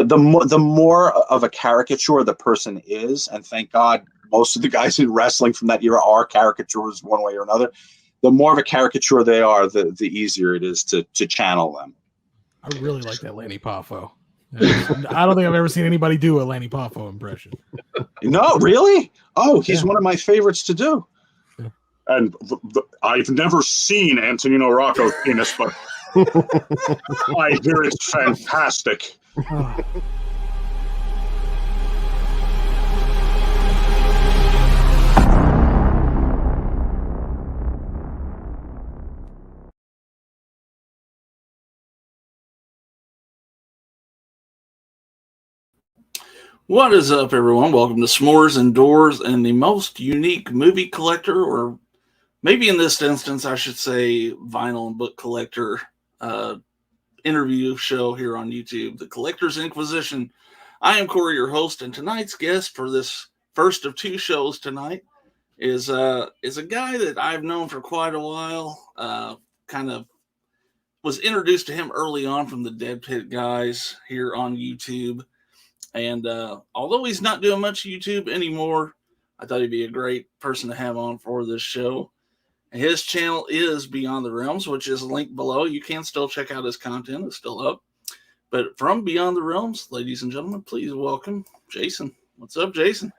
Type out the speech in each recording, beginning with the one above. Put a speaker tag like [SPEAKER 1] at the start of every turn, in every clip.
[SPEAKER 1] the more of a caricature the person is, and thank God most of the guys in wrestling from that era are caricatures one way or another. The more of a caricature they are, the easier it is to channel them.
[SPEAKER 2] I really like that Lanny Poffo. I don't think I've ever seen anybody do a Lanny Poffo impression.
[SPEAKER 1] No, really? Oh, he's one of my favorites to do.
[SPEAKER 2] Yeah.
[SPEAKER 1] And I've never seen Antonino Rocco's penis, but I hear it's fantastic.
[SPEAKER 3] What is up, everyone? Welcome to Smores Indoors and the most unique movie collector, or maybe in this instance, I should say vinyl and book collector interview show here on YouTube, The Collector's Inquisition. I am Corey, your host, and tonight's guest for this first of two shows tonight is a guy that I've known for quite a while. Kind of was introduced to him early on from the Dead Pit guys here on YouTube. And although he's not doing much YouTube anymore, I thought he'd be a great person to have on for this show. And his channel is Beyond the Realms, which is linked below. You can still check out his content. It's still up. But from Beyond the Realms, ladies and gentlemen, please welcome Jason. What's up, Jason?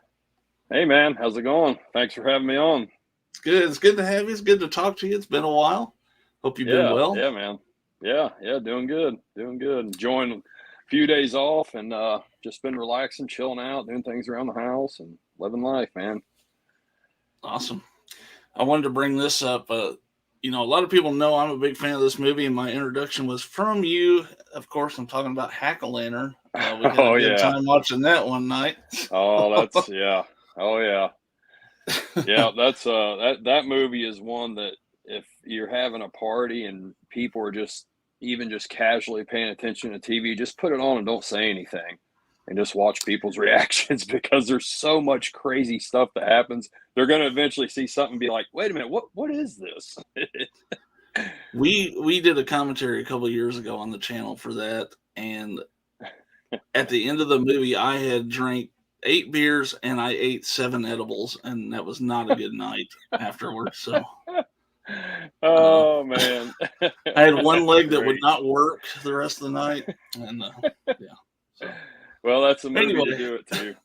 [SPEAKER 4] Hey, man. How's it going? Thanks for having me on.
[SPEAKER 3] It's good. It's good to have you. It's good to talk to you. It's been a while. Hope you've been well.
[SPEAKER 4] Yeah, man. Yeah, doing good. Enjoying a few days off and just been relaxing, chilling out, doing things around the house and living life, man.
[SPEAKER 3] Awesome. I wanted to bring this up. A lot of people know I'm a big fan of this movie, and my introduction was from you. Of course, I'm talking about Hack-A-Lantern. We had a good time watching that one night.
[SPEAKER 4] Oh, that's yeah. Oh, yeah. Yeah, that's that movie is one that if you're having a party and people are just casually paying attention to TV, just put it on and don't say anything and just watch people's reactions, because there's so much crazy stuff that happens. They're going to eventually see something and be like, wait a minute, what is this?
[SPEAKER 3] We did a commentary a couple of years ago on the channel for that. And at the end of the movie, I had drank 8 beers and I ate 7 edibles, and that was not a good night afterwards. So
[SPEAKER 4] oh man,
[SPEAKER 3] I had one leg that would not work the rest of the night, and so.
[SPEAKER 4] Well, that's a movie to do it too.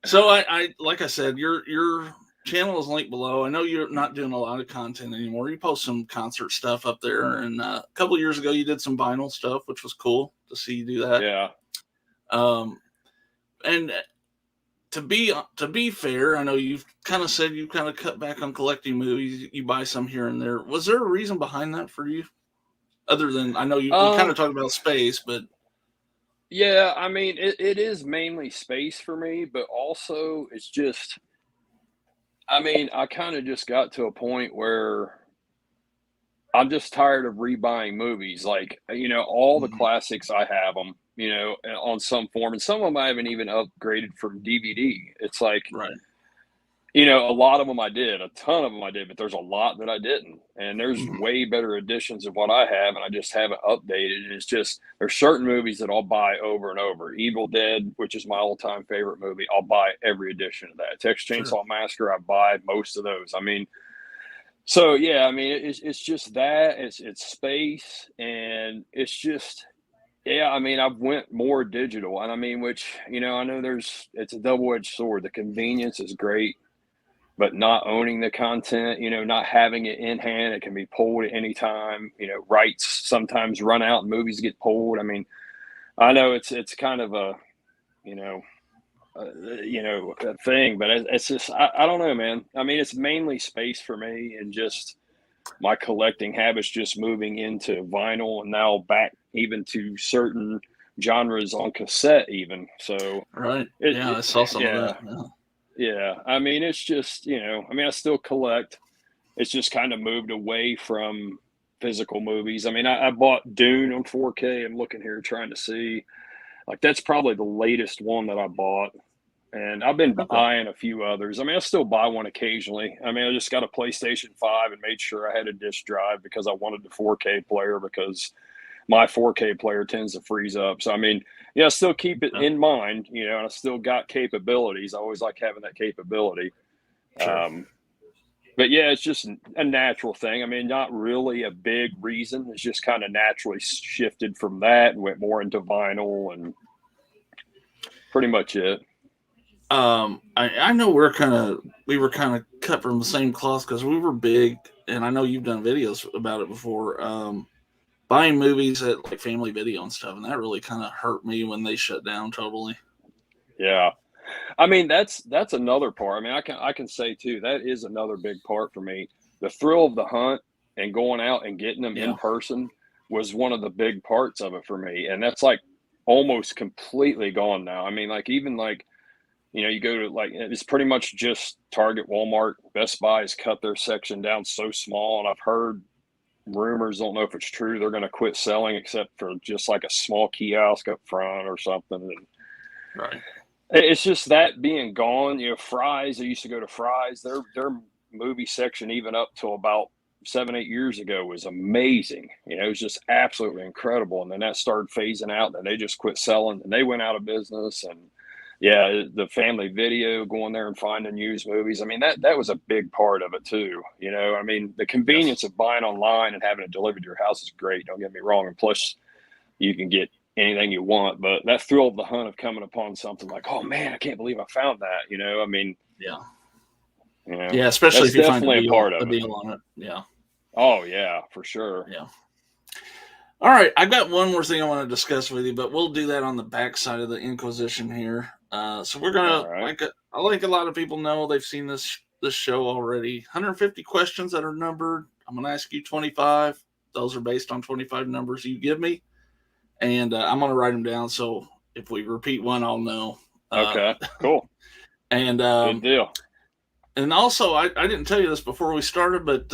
[SPEAKER 3] So I like I said, your channel is linked below. I know you're not doing a lot of content anymore. You post some concert stuff up there, and a couple of years ago you did some vinyl stuff, which was cool to see you do that.
[SPEAKER 4] Yeah.
[SPEAKER 3] And to be fair, I know you've kind of said you kind of cut back on collecting movies. You buy some here and there. Was there a reason behind that for you? Other than, I know we kind of talked about space, but.
[SPEAKER 4] Yeah, I mean, it is mainly space for me, but also it's just, I mean, I kind of just got to a point where I'm just tired of rebuying movies. Like, all the classics, I have them, on some form. And some of them I haven't even upgraded from DVD. It's like,
[SPEAKER 3] right.
[SPEAKER 4] A lot of them I did, a ton of them I did, but there's a lot that I didn't. And there's way better editions of what I have, and I just haven't updated. And it's just, there's certain movies that I'll buy over and over. Evil Dead, which is my all-time favorite movie, I'll buy every edition of that. Texas Chainsaw Massacre, I buy most of those. I mean, so yeah, I mean, it's just that, it's space, and it's just, yeah, I mean, I've went more digital, and I mean, which, I know it's a double-edged sword. The convenience is great, but not owning the content, not having it in hand, it can be pulled at any time. Rights sometimes run out and movies get pulled. I mean, I know it's kind of a thing, but it's just, I don't know, man. I mean, it's mainly space for me, and just my collecting habits just moving into vinyl, and now back even to certain genres on cassette even. So
[SPEAKER 3] right. I saw some of that. Yeah.
[SPEAKER 4] Yeah, I mean, it's just, I still collect. It's just kind of moved away from physical movies. I mean, I bought Dune on 4K. I'm looking here trying to see. Like, that's probably the latest one that I bought. And I've been buying a few others. I mean, I still buy one occasionally. I mean, I just got a PlayStation 5 and made sure I had a disk drive because I wanted the 4K player, because my 4K player tends to freeze up. So, I mean, yeah, I still keep it in mind, you know, and I still got capabilities. I always like having that capability.
[SPEAKER 3] Sure.
[SPEAKER 4] But yeah, it's just a natural thing. I mean, not really a big reason. It's just kind of naturally shifted from that and went more into vinyl, and pretty much it.
[SPEAKER 3] I know we were kind of cut from the same cloth because we were big, and I know you've done videos about it before. Buying movies at like Family Video and stuff, and that really kind of hurt me when they shut down totally.
[SPEAKER 4] Yeah. I mean, that's another part. I mean, I can say too, that is another big part for me. The thrill of the hunt and going out and getting them in person was one of the big parts of it for me. And that's like almost completely gone now. I mean, like even like, you know, you go to like, it's pretty much just Target, Walmart, Best Buy has cut their section down so small. And I've heard rumors, don't know if it's true, they're going to quit selling except for just like a small kiosk up front or something. And
[SPEAKER 3] Right.
[SPEAKER 4] it's just that being gone. You know, Fry's, I used to go to Fry's. Their movie section, even up till about 7-8 years ago, was amazing. You know, it was just absolutely incredible. And then that started phasing out, and they just quit selling, and they went out of business. And yeah, the Family Video, going there and finding used movies. I mean, that was a big part of it too. You know, I mean, the convenience of buying online and having it delivered to your house is great. Don't get me wrong. And plus, you can get anything you want, but that thrill of the hunt of coming upon something like, oh man, I can't believe I found that. You know, I mean,
[SPEAKER 3] yeah,
[SPEAKER 4] you know,
[SPEAKER 3] yeah, especially if you find
[SPEAKER 4] definitely a part of
[SPEAKER 3] a
[SPEAKER 4] it.
[SPEAKER 3] deal on it. Yeah.
[SPEAKER 4] Oh yeah, for sure.
[SPEAKER 3] Yeah. All right, I've got one more thing I want to discuss with you, but we'll do that on the backside of the Inquisition here. So we're gonna I think a lot of people know, they've seen this show already. 150 questions that are numbered. I'm gonna ask you 25. Those are based on 25 numbers you give me, and I'm gonna write them down. So if we repeat one, I'll know.
[SPEAKER 4] Okay, cool.
[SPEAKER 3] And
[SPEAKER 4] good deal.
[SPEAKER 3] And also, I didn't tell you this before we started, but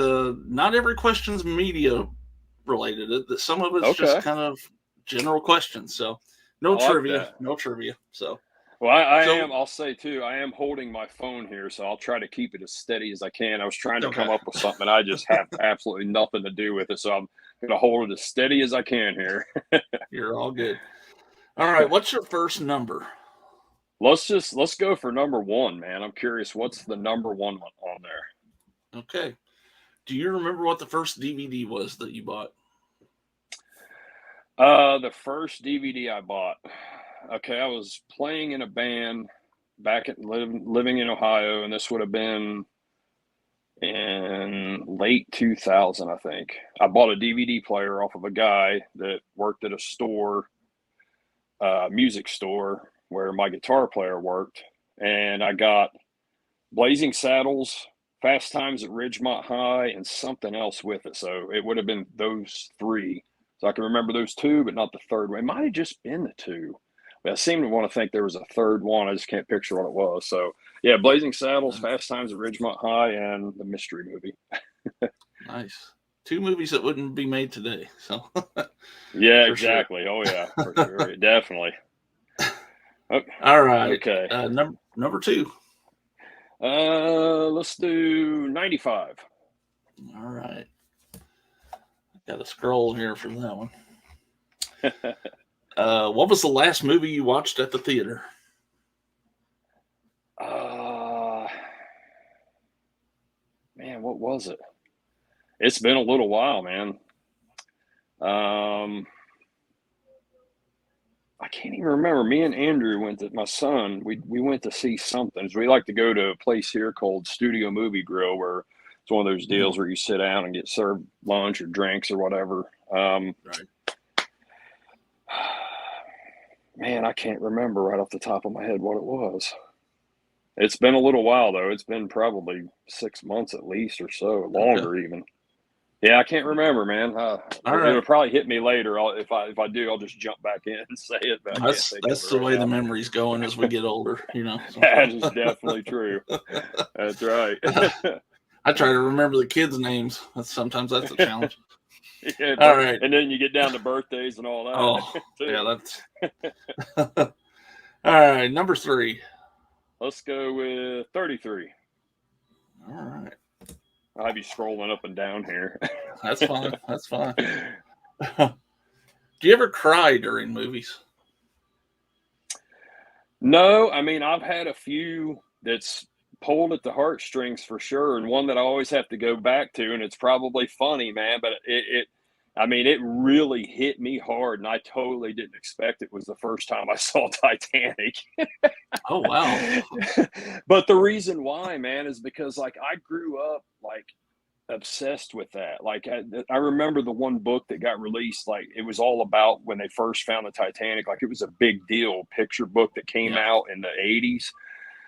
[SPEAKER 3] not every question's media related. Some of it's just kind of general questions. So no trivia. So
[SPEAKER 4] well, I'll say too, I am holding my phone here, so I'll try to keep it as steady as I can. I was trying to come up with something, and I just have absolutely nothing to do with it, so I'm going to hold it as steady as I can here.
[SPEAKER 3] You're all good. All right, what's your first number?
[SPEAKER 4] Let's go for number 1, man. I'm curious, what's the number 1 on there?
[SPEAKER 3] Okay. Do you remember what the first DVD was that you bought?
[SPEAKER 4] The first DVD I bought. Okay, I was playing in a band back at living in Ohio, and this would have been in late 2000, I think. I bought a DVD player off of a guy that worked at a store, music store, where my guitar player worked, and I got Blazing Saddles, Fast Times at Ridgemont High, and something else with it. So it would have been those 3. So I can remember those 2, but not the third one. It might have just been the 2. But I seem to want to think there was a third one. I just can't picture what it was. So yeah, Blazing Saddles, Fast Times at Ridgemont High, and the Mystery Movie.
[SPEAKER 3] Nice. 2 movies that wouldn't be made today. So
[SPEAKER 4] yeah, exactly. Sure. Oh yeah, for sure. Definitely.
[SPEAKER 3] Okay. All right.
[SPEAKER 4] Okay.
[SPEAKER 3] Number 2.
[SPEAKER 4] Let's do 95.
[SPEAKER 3] All right. Got a scroll here for that one. What was the last movie you watched at the theater?
[SPEAKER 4] Man, what was it? It's been a little while, man. I can't even remember. Me and Andrew my son, we went to see something. We like to go to a place here called Studio Movie Grill, where it's one of those deals where you sit down and get served lunch or drinks or whatever.
[SPEAKER 3] Right.
[SPEAKER 4] Man, I can't remember right off the top of my head what it was. It's been a little while, though. It's been probably 6 months at least or so, longer even. Yeah, I can't remember, man. It'll probably hit me later. If I do, I'll just jump back in and say it. But
[SPEAKER 3] that's the way the memory's going as we get older, you know.
[SPEAKER 4] That is definitely true. That's right.
[SPEAKER 3] I try to remember the kids' names. Sometimes that's a challenge.
[SPEAKER 4] Yeah, all right. And then you get down to birthdays and all that.
[SPEAKER 3] Oh, yeah, that's... All right, number 3.
[SPEAKER 4] Let's go with 33.
[SPEAKER 3] All right.
[SPEAKER 4] I'll have you scrolling up and down here.
[SPEAKER 3] That's fine. That's fine. Do you ever cry during movies?
[SPEAKER 4] No, I mean, I've had a few that's pulled at the heartstrings for sure, and one that I always have to go back to, and it's probably funny, man, but I mean, it really hit me hard, and I totally didn't expect it was the first time I saw Titanic.
[SPEAKER 3] Oh, wow.
[SPEAKER 4] But the reason why, man, is because like I grew up like obsessed with that. Like I remember the one book that got released, like it was all about when they first found the Titanic. Like it was a big deal picture book that came out in the 80s.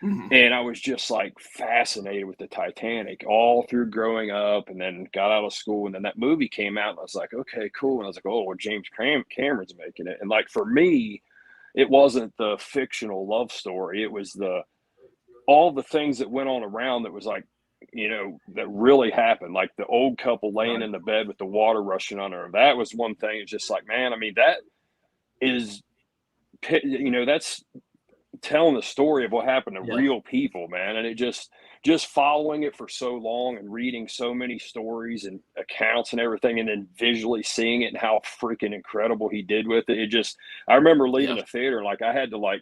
[SPEAKER 3] Mhm.
[SPEAKER 4] And I was just like fascinated with the Titanic all through growing up, and then got out of school. And then that movie came out, and I was like, okay, cool. And I was like, oh, well, James Cameron's making it. And like for me, it wasn't the fictional love story. It was all the things that went on around that was like, that really happened. Like the old couple laying in the bed with the water rushing on her. That was one thing. It's just like, man, I mean, that is, that's telling the story of what happened to real people, man. And it just following it for so long and reading so many stories and accounts and everything, and then visually seeing it and how freaking incredible he did with it. I remember leaving the theater and like I had to like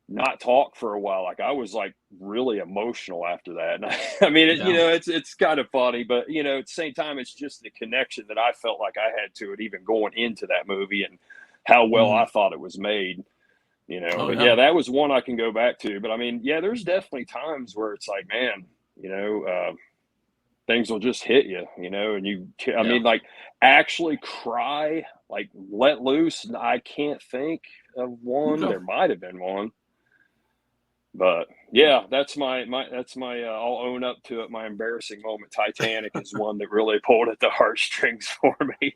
[SPEAKER 4] not talk for a while. Like I was like really emotional after that. And I mean, it's kind of funny, but at the same time, it's just the connection that I felt like I had to it, even going into that movie, and how well I thought it was made. That was one I can go back to. But I mean, there's definitely times where it's like, man, things will just hit you, and I mean, like actually cry, like let loose. And I can't think of one. There might have been one. But that's my I'll own up to it. My embarrassing moment. Titanic is one that really pulled at the heartstrings for me.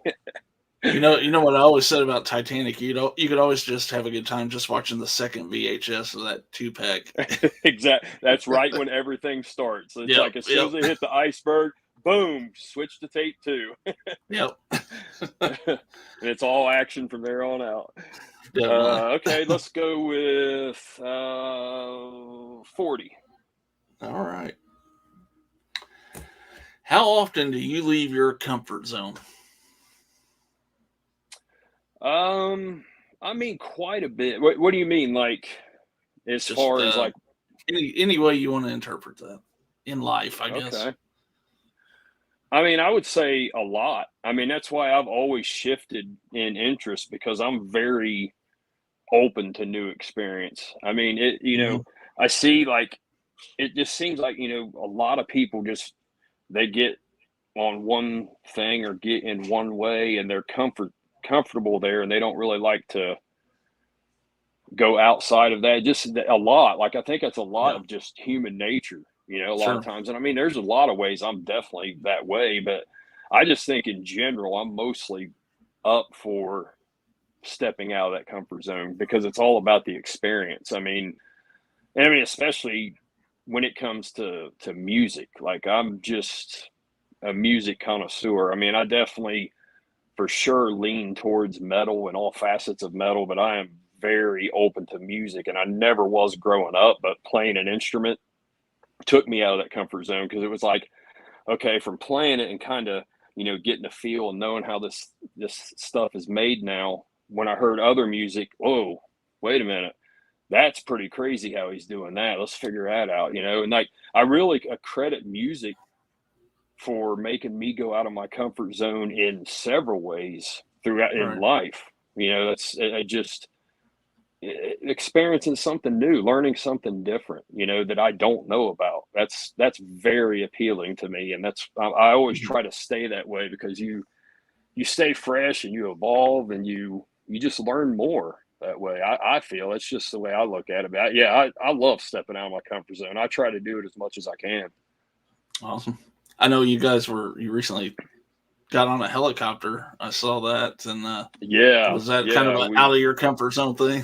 [SPEAKER 3] You know what I always said about Titanic. You could always just have a good time just watching the second VHS of that 2-pack.
[SPEAKER 4] Exactly. That's right when everything starts. It's like as soon as they hit the iceberg, boom, switch to tape 2.
[SPEAKER 3] Yep.
[SPEAKER 4] And it's all action from there on out. Okay, let's go with 40.
[SPEAKER 3] All right. How often do you leave your comfort zone?
[SPEAKER 4] I mean, quite a bit. What do you mean, like, as far as like
[SPEAKER 3] any way you want to interpret that in life, I guess.
[SPEAKER 4] Okay. I mean, I would say a lot. I mean, that's why I've always shifted in interest, because I'm very open to new experience. I mean, I see like, it just seems like, a lot of people they get on one thing or get in one way, and they're comfortable there, and they don't really like to go outside of that. Just a lot. Like, I think that's a lot of just human nature, a lot of times. And I mean, there's a lot of ways I'm definitely that way, but I just think in general, I'm mostly up for stepping out of that comfort zone, because it's all about the experience. I mean, especially when it comes to music. Like, I'm just a music connoisseur. I mean, I definitely for sure lean towards metal and all facets of metal, but I am very open to music, and I never was growing up. But playing an instrument took me out of that comfort zone, because it was like, okay, from playing it and kind of getting a feel and knowing how this stuff is made now, when I heard other music, whoa, wait a minute, that's pretty crazy how he's doing that. Let's figure that out, And like, I really credit music for making me go out of my comfort zone in several ways throughout in life. That's just experiencing something new, learning something different, that I don't know about. That's very appealing to me. And I always try to stay that way, because you stay fresh and you evolve, and you just learn more that way. I feel it's just the way I look at it. But I love stepping out of my comfort zone. I try to do it as much as I can.
[SPEAKER 3] Awesome. I know you recently got on a helicopter. I saw that. And was that kind of an out of your comfort zone thing?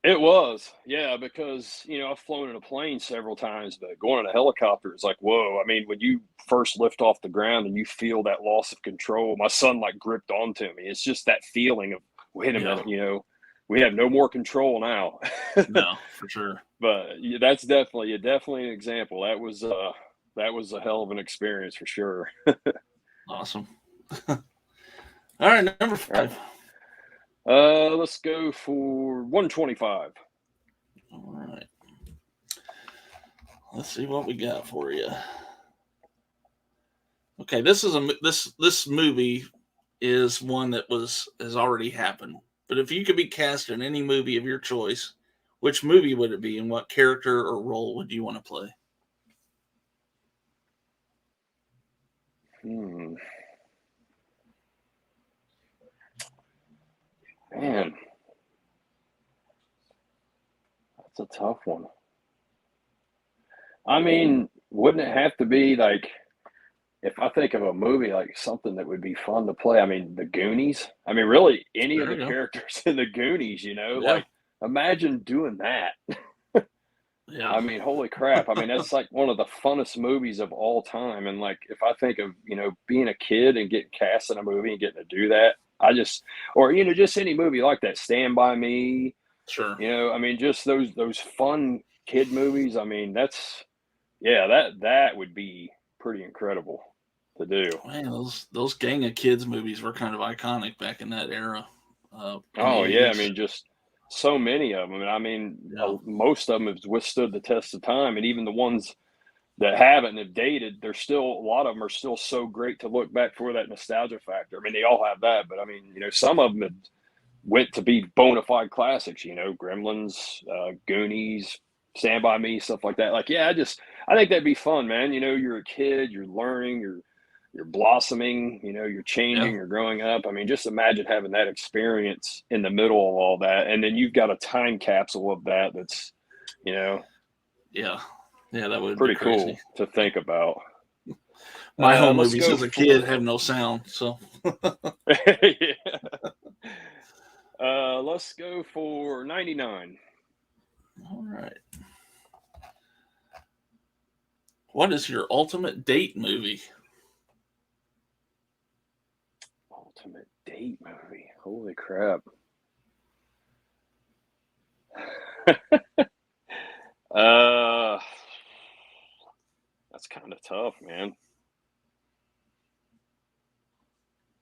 [SPEAKER 4] It was, because I've flown in a plane several times, but going in a helicopter is like, whoa. I mean, when you first lift off the ground and you feel that loss of control, my son like gripped onto me. It's just that feeling of, wait a minute, we have no more control now.
[SPEAKER 3] No, for sure.
[SPEAKER 4] But that's definitely an example. That was a hell of an experience for sure.
[SPEAKER 3] Awesome. All right, number 5.
[SPEAKER 4] Let's go for 125.
[SPEAKER 3] All right. Let's see what we got for you. Okay, this movie is one that has already happened. But if you could be cast in any movie of your choice, which movie would it be, and what character or role would you want to play?
[SPEAKER 4] Man, that's a tough one. I mean, wouldn't it have to be like, if I think of a movie like something that would be fun to play? I mean, The Goonies. I mean, really, any of
[SPEAKER 3] There
[SPEAKER 4] the
[SPEAKER 3] you go.
[SPEAKER 4] characters in The Goonies.
[SPEAKER 3] Yeah.
[SPEAKER 4] Like imagine doing that.
[SPEAKER 3] Yeah.
[SPEAKER 4] I mean, holy crap. I mean, that's like one of the funnest movies of all time. And like, if I think of, being a kid and getting cast in a movie and getting to do that, or, just any movie like that, Stand By Me,
[SPEAKER 3] Sure.
[SPEAKER 4] I mean, just those fun kid movies. I mean, that would be pretty incredible to do.
[SPEAKER 3] Man, those Gang of Kids movies were kind of iconic back in that era.
[SPEAKER 4] Oh yeah. I mean, just so many of them. And I mean,
[SPEAKER 3] Yeah.
[SPEAKER 4] most of them have withstood the test of time. And even the ones that haven't and have dated, a lot of them are still so great to look back for that nostalgia factor. I mean, they all have that, but I mean, some of them have went to be bona fide classics, Gremlins, Goonies, Stand By Me, stuff like that. Like, yeah, I think that'd be fun, man. You're a kid, you're learning, you're blossoming, you're changing, you're growing up. I mean, just imagine having that experience in the middle of all that. And then you've got a time capsule of that that's,
[SPEAKER 3] Yeah. Yeah, that would
[SPEAKER 4] pretty
[SPEAKER 3] be crazy.
[SPEAKER 4] cool to think about.
[SPEAKER 3] My home movies as a kid have no sound, so.
[SPEAKER 4] Yeah. Let's go for 99.
[SPEAKER 3] All right. What is your ultimate date movie?
[SPEAKER 4] Ultimate date movie. Holy crap. That's kind of tough, man.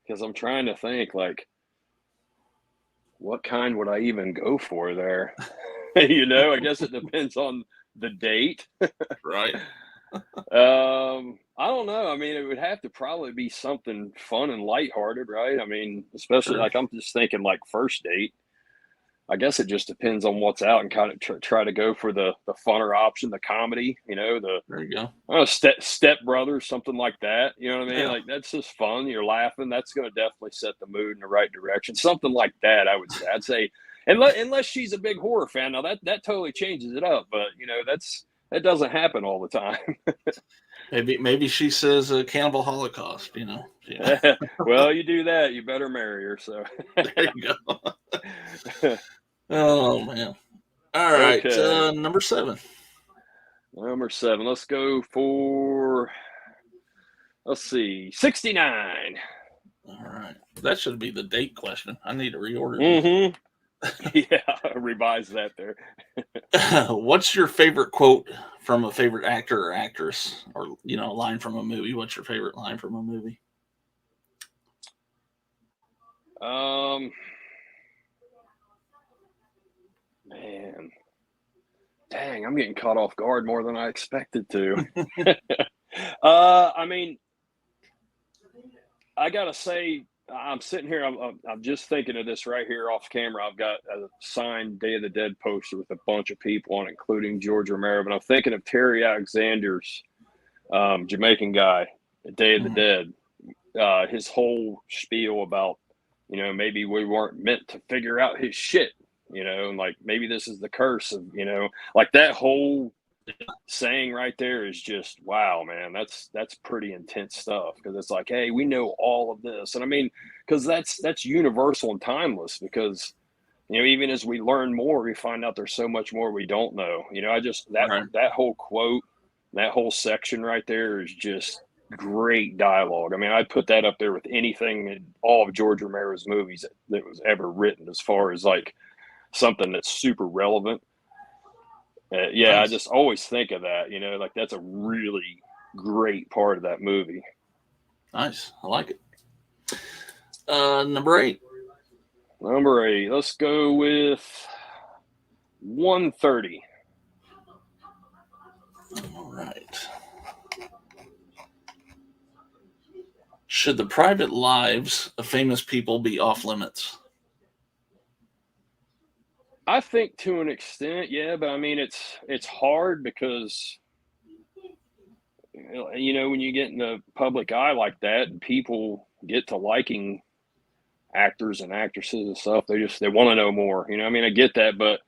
[SPEAKER 4] Because I'm trying to think, like, what kind would I even go for there? I guess it depends on the date.
[SPEAKER 3] Right.
[SPEAKER 4] I don't know. I mean, it would have to probably be something fun and lighthearted, right? I mean, especially like I'm just thinking like first date. I guess it just depends on what's out and kind of try to go for the funner option, the comedy,
[SPEAKER 3] There you go.
[SPEAKER 4] Step Brothers, something like that. You know what I mean?
[SPEAKER 3] Yeah.
[SPEAKER 4] Like that's just fun. You're laughing. That's going to definitely set the mood in the right direction. Something like that, I would say. I'd say, unless she's a big horror fan, now that totally changes it up. But that doesn't happen all the time.
[SPEAKER 3] Maybe she says a cannibal holocaust. Yeah.
[SPEAKER 4] Well, you do that, you better marry her. So
[SPEAKER 3] there you go. Oh man! All right,
[SPEAKER 4] okay.
[SPEAKER 3] Number 7.
[SPEAKER 4] Number 7. Let's go for. Let's see, 69.
[SPEAKER 3] All right, that should be the date question. I need to reorder.
[SPEAKER 4] Mm-hmm. Yeah, revise that there.
[SPEAKER 3] What's your favorite quote from a favorite actor or actress, or a line from a movie? What's your favorite line from a movie?
[SPEAKER 4] Man, dang, I'm getting caught off guard more than I expected to. I mean, I gotta say, I'm sitting here. I'm just thinking of this right here off camera. I've got a signed Day of the Dead poster with a bunch of people on it, including George Romero. But I'm thinking of Terry Alexander's Jamaican guy, Day of the Dead. His whole spiel about, maybe we weren't meant to figure out his shit, and like maybe this is the curse of, like that whole saying right there is just wow, man. That's pretty intense stuff, because it's like, hey, we know all of this. And I mean, because that's universal and timeless, because even as we learn more, we find out there's so much more we don't know. That whole quote, that whole section right there is just great dialogue. I mean, I'd put that up there with anything in all of George Romero's movies that was ever written, as far as like something that's super relevant. Yeah, nice. I just always think of that, like that's a really great part of that movie.
[SPEAKER 3] Nice. I like it. Number 8.
[SPEAKER 4] Number 8. Let's go with 130.
[SPEAKER 3] All right. Should the private lives of famous people be off limits?
[SPEAKER 4] I think to an extent, yeah, but I mean it's hard because when you get in the public eye like that and people get to liking actors and actresses and stuff, they want to know more. I mean, I get that, but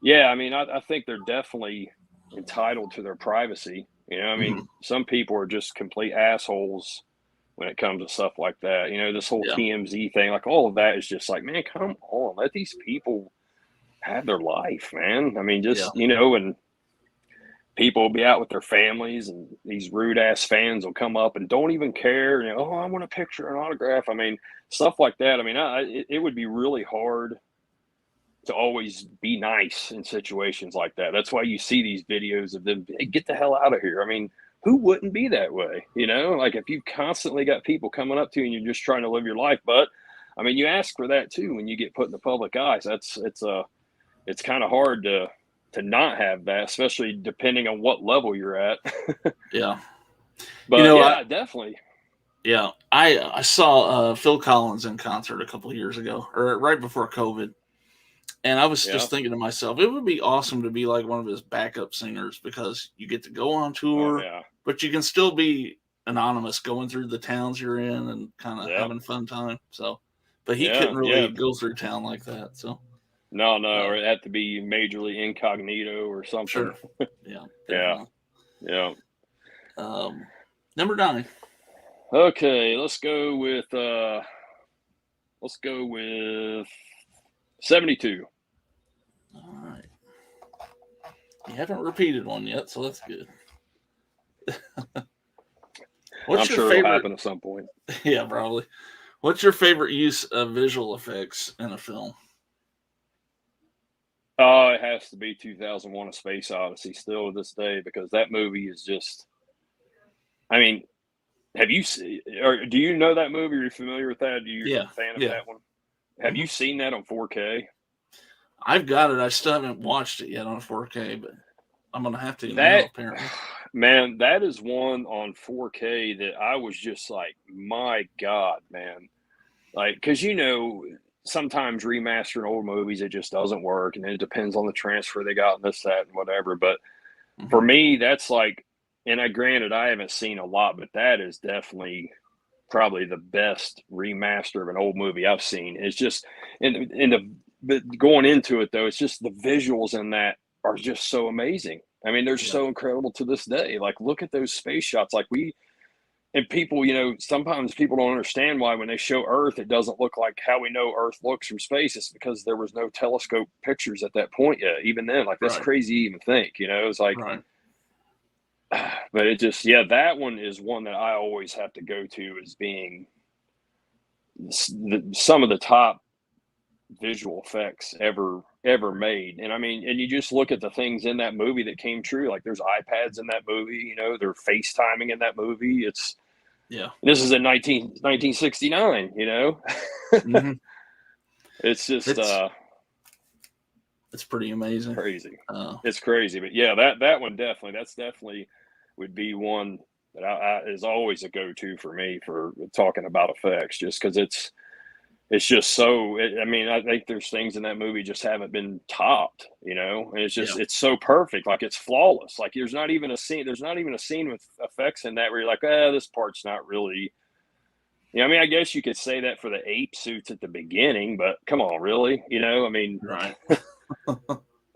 [SPEAKER 4] yeah, I mean, I think they're definitely entitled to their privacy. I mean, some people are just complete assholes when it comes to stuff like that. This whole
[SPEAKER 3] Yeah.
[SPEAKER 4] TMZ thing, like all of that is just like, man, come on, let these people have their life, man. I mean, just, and people will be out with their families and these rude ass fans will come up and don't even care. Oh, I want a picture, an autograph. I mean, stuff like that. I mean, it would be really hard to always be nice in situations like that. That's why you see these videos of them, hey, get the hell out of here. I mean, who wouldn't be that way? Like if you've constantly got people coming up to you and you're just trying to live your life. But I mean, you ask for that too when you get put in the public eyes. It's kind of hard to not have that, especially depending on what level you're at.
[SPEAKER 3] Yeah.
[SPEAKER 4] But definitely.
[SPEAKER 3] Yeah. I saw Phil Collins in concert a couple of years ago, or right before COVID. And I was just thinking to myself, it would be awesome to be like one of his backup singers because you get to go on tour, but you can still be anonymous going through the towns you're in and kind of having fun time. So, but he couldn't really go through town like that. So,
[SPEAKER 4] no, or it had to be majorly incognito or something.
[SPEAKER 3] Sure. Yeah.
[SPEAKER 4] Yeah.
[SPEAKER 3] Number 9.
[SPEAKER 4] Okay, let's go with 72.
[SPEAKER 3] All right. You haven't repeated one yet, so that's good.
[SPEAKER 4] I'm sure it'll happen at some point.
[SPEAKER 3] Yeah, probably. What's your favorite use of visual effects in a film?
[SPEAKER 4] Oh, it has to be 2001: A Space Odyssey still to this day, because that movie is just, I mean, have you seen, or do you know that movie? Are you familiar with that? Are you a fan of that one? Have you seen that on 4K?
[SPEAKER 3] I've got it. I still haven't watched it yet on 4K, but I'm going to have to now, apparently.
[SPEAKER 4] Man, that is one on 4K that I was just like, my God, man. Like, because, sometimes remastering old movies, it just doesn't work. And it depends on the transfer they got and this, that, and whatever. But for me, that's like, and granted, I haven't seen a lot, but that is definitely probably the best remaster of an old movie I've seen. It's just, but going into it, though, it's just the visuals in that are just so amazing. I mean, they're so incredible to this day. Like, look at those space shots. Like and people, sometimes people don't understand why when they show Earth, it doesn't look like how we know Earth looks from space. It's because there was no telescope pictures at that point yet. Even then, like, that's crazy to even think, it's like, but it just, that one is one that I always have to go to as being some of the top visual effects ever made. And I mean, and you just look at the things in that movie that came true. Like, there's iPads in that movie, they're FaceTiming in that movie. This is in 1969, It's just
[SPEAKER 3] it's pretty amazing.
[SPEAKER 4] Crazy. It's crazy. But that one definitely would be one that is always a go-to for me for talking about effects, just because it's just so, I mean, I think there's things in that movie just haven't been topped, and it's just, it's so perfect. Like, it's flawless. Like, there's not even a scene with effects in that where you're like, this part's not really, I mean, I guess you could say that for the ape suits at the beginning, but come on, really? I mean,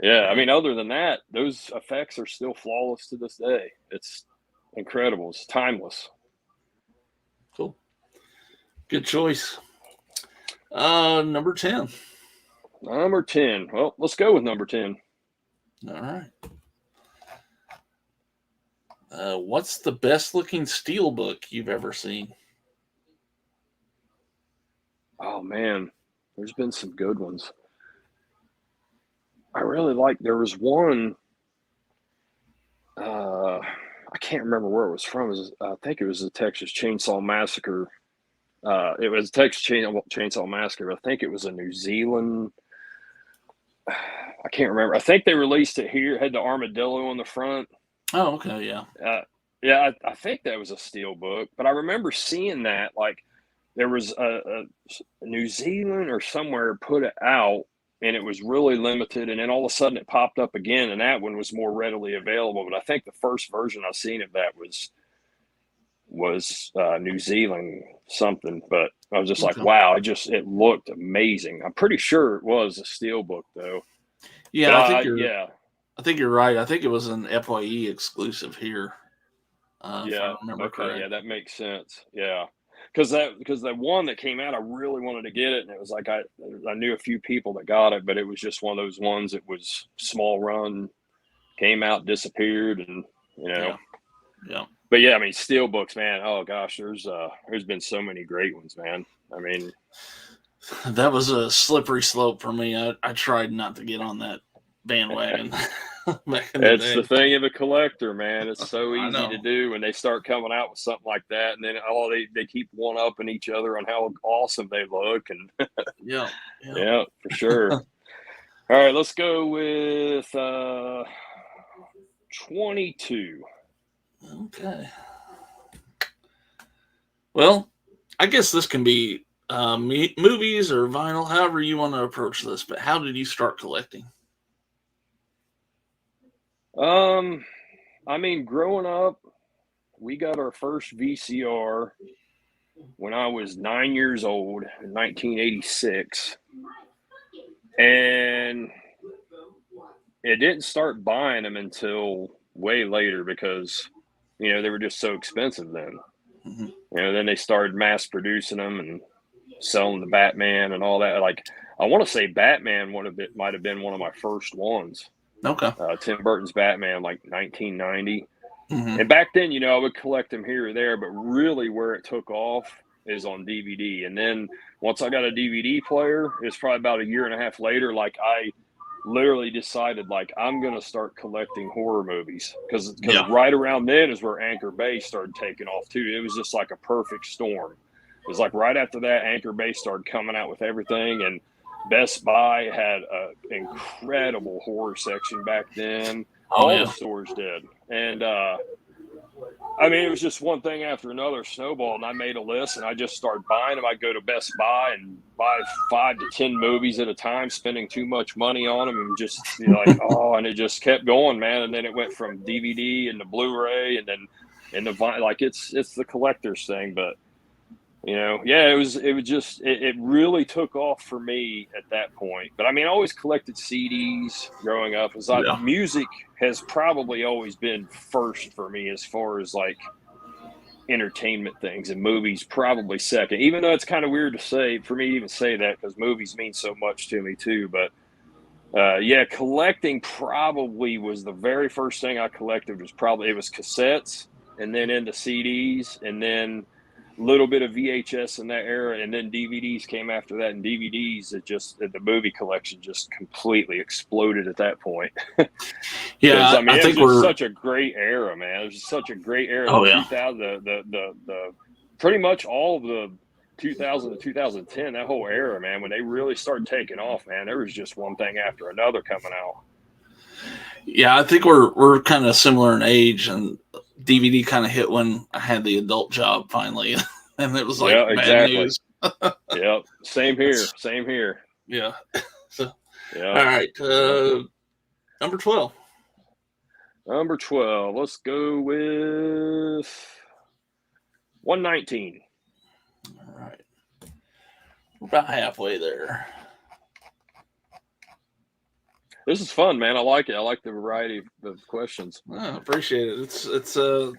[SPEAKER 4] I mean, other than that, those effects are still flawless to this day. It's incredible. It's timeless.
[SPEAKER 3] Cool. Good choice. Number 10.
[SPEAKER 4] Number 10. Well, let's go with number 10.
[SPEAKER 3] All right. What's the best looking steelbook you've ever seen?
[SPEAKER 4] Oh, man. There's been some good ones. I really there was one, I can't remember where it was from. I think it was the Texas Chainsaw Massacre It was Texas Chainsaw Massacre. I think it was a New Zealand. I can't remember. I think they released it here. It had the armadillo on the front.
[SPEAKER 3] Oh, okay, yeah.
[SPEAKER 4] Yeah, I think that was a steel book, but I remember seeing that. Like, there was a New Zealand or somewhere put it out, and it was really limited, and then all of a sudden it popped up again, and that one was more readily available. But I think the first version I've seen of that was New Zealand something. But I was just like, wow, it looked amazing. I'm pretty sure it was a steel book though.
[SPEAKER 3] Yeah,
[SPEAKER 4] But
[SPEAKER 3] I think you're right. I think it was an FYE exclusive here. If I remember correct.
[SPEAKER 4] Yeah, that makes sense. Yeah. Because the one that came out, I really wanted to get it, and it was like I knew a few people that got it, but it was just one of those ones that was small run, came out, disappeared, and
[SPEAKER 3] Yeah.
[SPEAKER 4] But yeah, I mean, steel books, man. Oh gosh, there's been so many great ones, man. I mean,
[SPEAKER 3] that was a slippery slope for me. I tried not to get on that bandwagon.
[SPEAKER 4] It's the thing of a collector, man. It's so easy to do when they start coming out with something like that, and then they keep one upping each other on how awesome they look, and yeah, for sure. All right, let's go with 22.
[SPEAKER 3] Okay. Well, I guess this can be movies or vinyl, however you want to approach this. But how did you start collecting?
[SPEAKER 4] I mean, growing up, we got our first VCR when I was 9 years old in 1986. And it didn't start buying them until way later because, they were just so expensive then.
[SPEAKER 3] Mm-hmm.
[SPEAKER 4] Then they started mass producing them and selling the Batman and all that. Like, I want to say Batman might have been one of my first ones.
[SPEAKER 3] Okay.
[SPEAKER 4] Tim Burton's Batman, like 1990.
[SPEAKER 3] Mm-hmm.
[SPEAKER 4] And back then, I would collect them here or there, but really where it took off is on DVD. And then once I got a DVD player, it's probably about a year and a half later, like I literally decided, like, I'm going to start collecting horror movies because right around then is where Anchor Bay started taking off too. It was just like a perfect storm. It was like right after that, Anchor Bay started coming out with everything, and Best Buy had an incredible horror section back then. All the stores did. And, I mean, it was just one thing after another snowball, and I made a list, and I just started buying them. I'd go to Best Buy and buy 5 to 10 movies at a time, spending too much money on them, and just like, and it just kept going, man. And then it went from DVD and the Blu-ray, and then in the vinyl. Like, it's the collector's thing, but it really took off for me at that point. But I mean, I always collected CDs growing up. Music has probably always been first for me as far as like entertainment things, and movies probably second, even though it's kind of weird to say for me to even say that because movies mean so much to me too. But collecting probably was the very first thing I collected. It was cassettes, and then into CDs, and then a little bit of VHS in that era, and then DVDs came after that. And DVDs, the movie collection just completely exploded at that point.
[SPEAKER 3] Yeah,
[SPEAKER 4] I mean,
[SPEAKER 3] I think
[SPEAKER 4] it was such a great era, man. It was such a great era.
[SPEAKER 3] Oh, yeah.
[SPEAKER 4] 2000, the pretty much all of the 2000 to 2010, that whole era, man, when they really started taking off, man, there was just one thing after another coming out.
[SPEAKER 3] Yeah, I think we're kind of similar in age, and DVD kind of hit when I had the adult job finally, and it was like bad news.
[SPEAKER 4] Yep, same here.
[SPEAKER 3] Yeah. So, all right, number 12.
[SPEAKER 4] Number 12. Let's go with 119.
[SPEAKER 3] All right, we're about halfway there.
[SPEAKER 4] This is fun, man. I like it. I like the variety of questions.
[SPEAKER 3] I appreciate it. It's so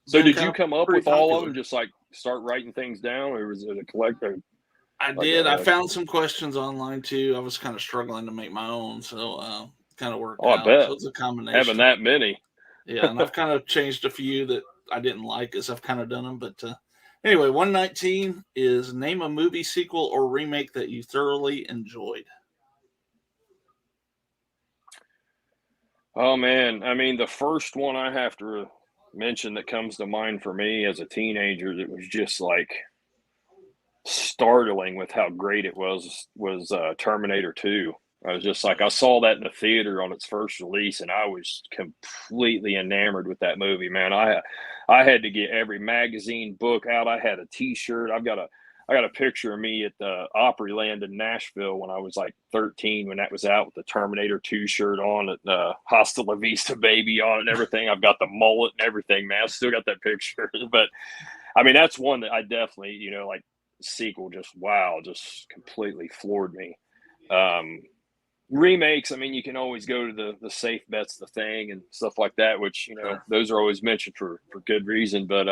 [SPEAKER 4] did you come up with all of them? Just like start writing things down, or was it a collector?
[SPEAKER 3] I did. I found some questions online too. I was kind of struggling to make my own, so kind of worked out.
[SPEAKER 4] I bet.
[SPEAKER 3] So it's a combination.
[SPEAKER 4] Having that many.
[SPEAKER 3] Yeah, and I've kind of changed a few that I didn't like as I've kind of done them. But anyway, 119 is name a movie sequel or remake that you thoroughly enjoyed.
[SPEAKER 4] Oh, man. I mean, the first one I have to mention that comes to mind for me as a teenager that was just like startling with how great it was Terminator 2. I was just like, I saw that in the theater on its first release, and I was completely enamored with that movie, man. I had to get every magazine, book out. I had a T-shirt. I got a picture of me at the Opryland in Nashville when I was like 13, when that was out, with the Terminator 2 shirt on, and Hasta La Vista Baby on it and everything. I've got the mullet and everything, man. I still got that picture. But I mean, that's one that I definitely, you know, like, sequel, just completely floored me. Remakes, I mean, you can always go to the safe bets, The Thing and stuff like that, which, you know, those are always mentioned for good reason. But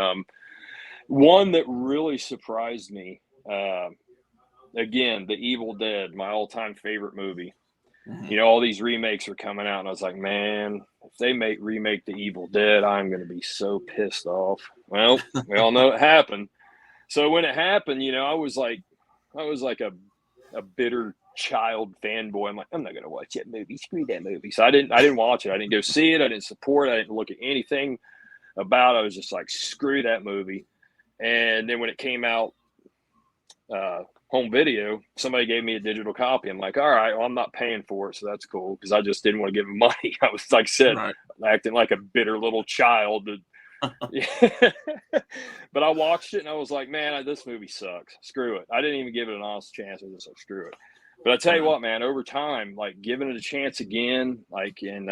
[SPEAKER 4] one that really surprised me, again, The Evil Dead, my all-time favorite movie. You know, all these remakes are coming out, and I was like, man, if they remake The Evil Dead, I'm going to be so pissed off. Well, we all know it happened. So when it happened, you know, I was like a bitter child fanboy. I'm like, I'm not going to watch that movie. Screw that movie. So I didn't watch it. I didn't go see it. I didn't support it. I didn't look at anything about it. I was just like, screw that movie. And then when it came out, home video, somebody gave me a digital copy. I'm like, all right, well, I'm not paying for it, so that's cool, because I just didn't want to give them money. I was, like I said, acting like a bitter little child. But I watched it and I was like, man, this movie sucks. Screw it. I didn't even give it an honest chance. I was just like, screw it. But I tell you what, man, over time, like, giving it a chance again, like, and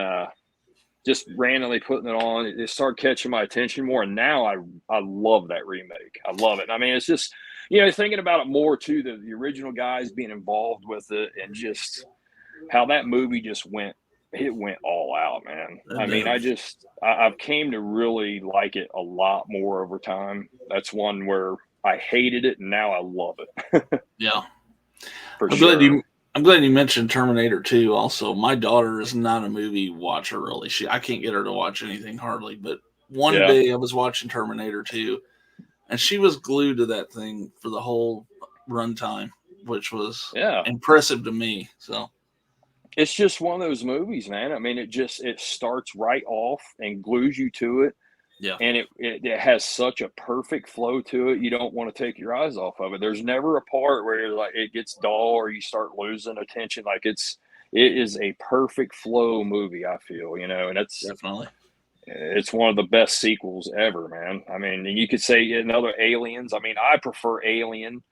[SPEAKER 4] just randomly putting it on, it started catching my attention more. And now I love that remake. I love it. I mean, it's just, you know, thinking about it more too, the original guys being involved with it, and just how that movie just went all out, man. I mean, I've came to really like it a lot more over time. That's one where I hated it, and now I love it.
[SPEAKER 3] Yeah.
[SPEAKER 4] I'm
[SPEAKER 3] glad you mentioned Terminator 2 also. My daughter is not a movie watcher, really. I can't get her to watch anything hardly, but one day I was watching Terminator 2, and she was glued to that thing for the whole runtime, which was impressive to me. So
[SPEAKER 4] it's just one of those movies, man. I mean, it starts right off and glues you to it. Yeah. And it has such a perfect flow to it. You don't want to take your eyes off of it. There's never a part where you're like, it gets dull or you start losing attention. Like, it is a perfect flow movie, I feel, you know, and it's one of the best sequels ever, man. I mean, you could say another Aliens. I mean, I prefer Alien,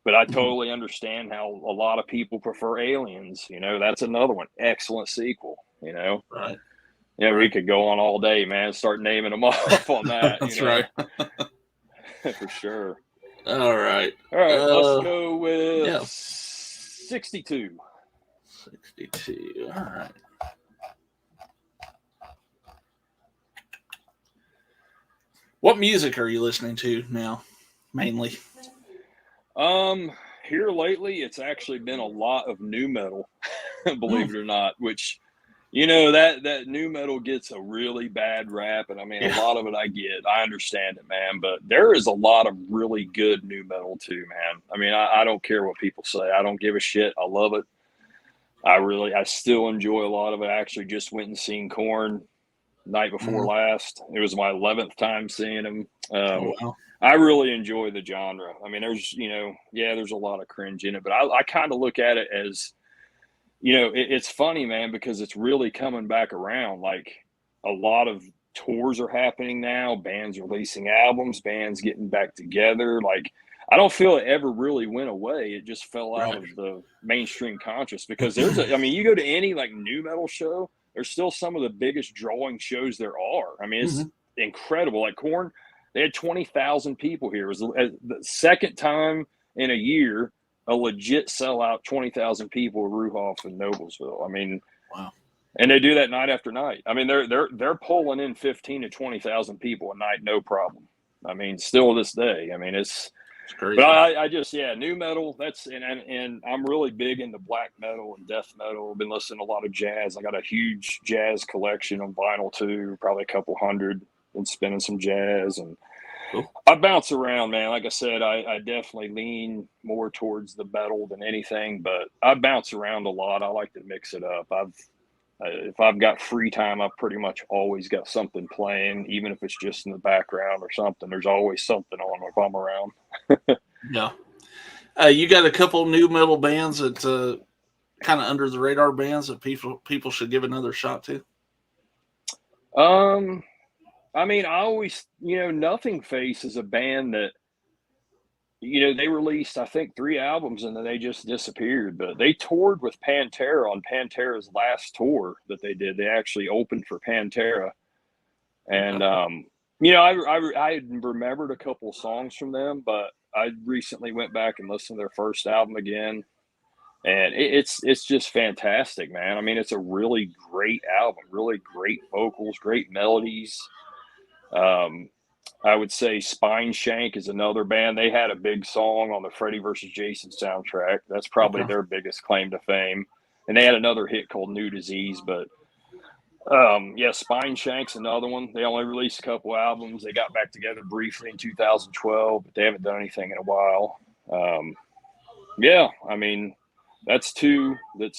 [SPEAKER 4] but I totally understand how a lot of people prefer Aliens. You know, that's another one. Excellent sequel, you know.
[SPEAKER 3] Right.
[SPEAKER 4] Yeah, we could go on all day, man. Start naming them off on that.
[SPEAKER 3] That's right.
[SPEAKER 4] For sure.
[SPEAKER 3] All right.
[SPEAKER 4] Let's go with 62.
[SPEAKER 3] 62. All right. What music are you listening to now, mainly?
[SPEAKER 4] Here lately, it's actually been a lot of nu metal, believe it or not, which, you know, that nu metal gets a really bad rap. And I mean, a lot of it I understand it, man, but there is a lot of really good nu metal too, man. I mean, I don't care what people say. I don't give a shit. I love it. I still enjoy a lot of it. I actually just went and seen Korn night before last. It was my 11th time seeing him. Wow. I really enjoy the genre. I mean, there's, you know, there's a lot of cringe in it, but I kind of look at it as, you know, it's funny, man, because it's really coming back around. Like, a lot of tours are happening now, bands releasing albums, bands getting back together. Like, I don't feel it ever really went away. It just fell out of the mainstream conscious, because I mean, you go to any like nu metal show, there's still some of the biggest drawing shows there are. I mean, it's incredible. Like Korn, they had 20,000 people here. It was the second time in a year a legit sellout, 20,000 people at Ruhoff in Noblesville. I mean,
[SPEAKER 3] wow. And
[SPEAKER 4] they do that night after night. I mean, they're pulling in 15 to 20,000 people a night, no problem. I mean, still to this day. I mean, it's crazy. But I just nu metal. And I'm really big into black metal and death metal. I've been listening to a lot of jazz. I got a huge jazz collection on vinyl too, probably a couple hundred. And spinning some jazz, and I bounce around, man. Like I said, I definitely lean more towards the metal than anything, but I bounce around a lot. I like to mix it up. If I've got free time, I've pretty much always got something playing, even if it's just in the background or something. There's always something on if I'm around.
[SPEAKER 3] You got a couple new metal bands that kind of under the radar bands that people should give another shot to.
[SPEAKER 4] I mean, I always, Nothing Face is a band that, they released, I think, 3 albums and then they just disappeared. But they toured with Pantera on Pantera's last tour that they did. They actually opened for Pantera. And, I had remembered a couple songs from them, but I recently went back and listened to their first album again. And it's just fantastic, man. I mean, it's a really great album, really great vocals, great melodies. I would say Spine Shank is another band. They had a big song on the Freddy vs. Jason soundtrack. That's probably their biggest claim to fame. And they had another hit called New Disease. But, Spine Shank's another one. They only released a couple albums. They got back together briefly in 2012, but they haven't done anything in a while. I mean, that's two that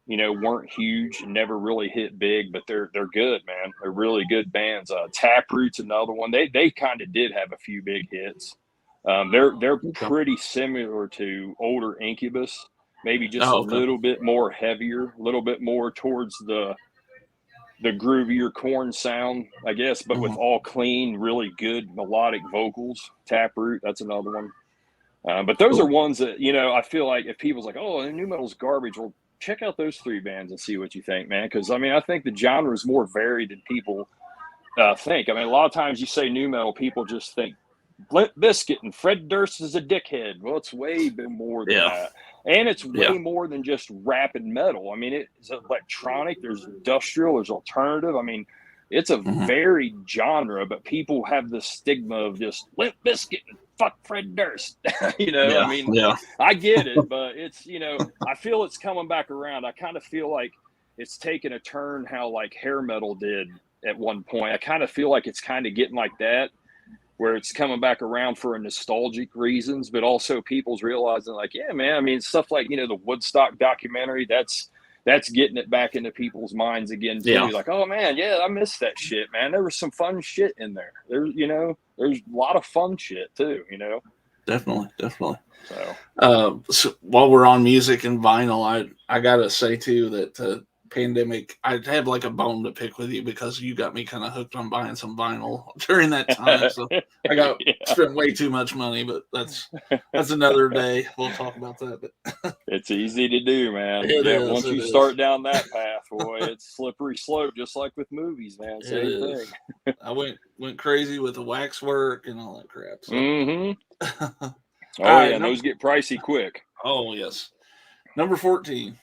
[SPEAKER 4] weren't huge and never really hit big, but they're good, man. They're really good bands. Taproot's another one. They kind of did have a few big hits. They're pretty similar to older Incubus, maybe just a little bit more heavier, a little bit more towards the groovier Korn sound, I guess, but with all clean, really good melodic vocals. Taproot, that's another one. But those are ones that, I feel like if people's like, oh, new metal's garbage, well, check out those 3 bands and see what you think, man. Because, I mean, I think the genre is more varied than people think. I mean, a lot of times you say new metal, people just think Limp Bizkit and Fred Durst is a dickhead. Well, it's way more than that. And it's way more than just rap and metal. I mean, it's electronic, there's industrial, there's alternative. I mean, it's a varied genre, but people have the stigma of just Limp Bizkit and fuck Fred Durst. I get it, but it's, I feel it's coming back around. I kind of feel like it's taken a turn how like hair metal did at one point. I kind of feel like it's kind of getting like that, where it's coming back around for nostalgic reasons, but also people's realizing like, yeah, man, I mean, stuff like, the Woodstock documentary, that's getting it back into people's minds again too. Yeah. Like, oh man, yeah, I missed that shit, man. There was some fun shit in there. There's a lot of fun shit too,
[SPEAKER 3] Definitely. So while we're on music and vinyl, I gotta say too that pandemic, I'd have like a bone to pick with you because you got me kind of hooked on buying some vinyl during that time. So I got spent way too much money, but that's another day. We'll talk about that. But
[SPEAKER 4] it's easy to do, man. Once you start down that path, boy, it's slippery slope, just like with movies, man. Same thing.
[SPEAKER 3] I went crazy with the wax work and all that crap. So.
[SPEAKER 4] And those get pricey quick.
[SPEAKER 3] Oh yes. Number 14.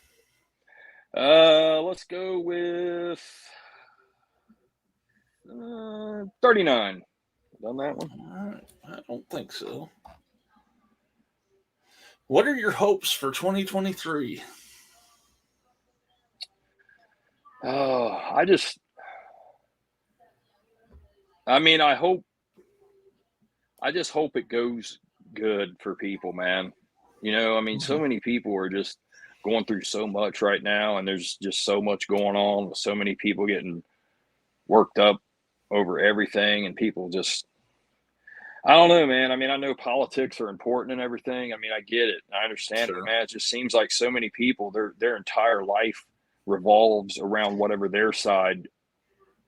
[SPEAKER 4] Let's go with 39. Done that one?
[SPEAKER 3] I don't think so. What are your hopes for 2023?
[SPEAKER 4] I just hope it goes good for people, man. So many people are just going through so much right now, and there's just so much going on with so many people getting worked up over everything, and people just, I don't know, man. I mean, I know politics are important and everything. I mean, I get it. I understand it, man. It just seems like so many people, their entire life revolves around whatever their side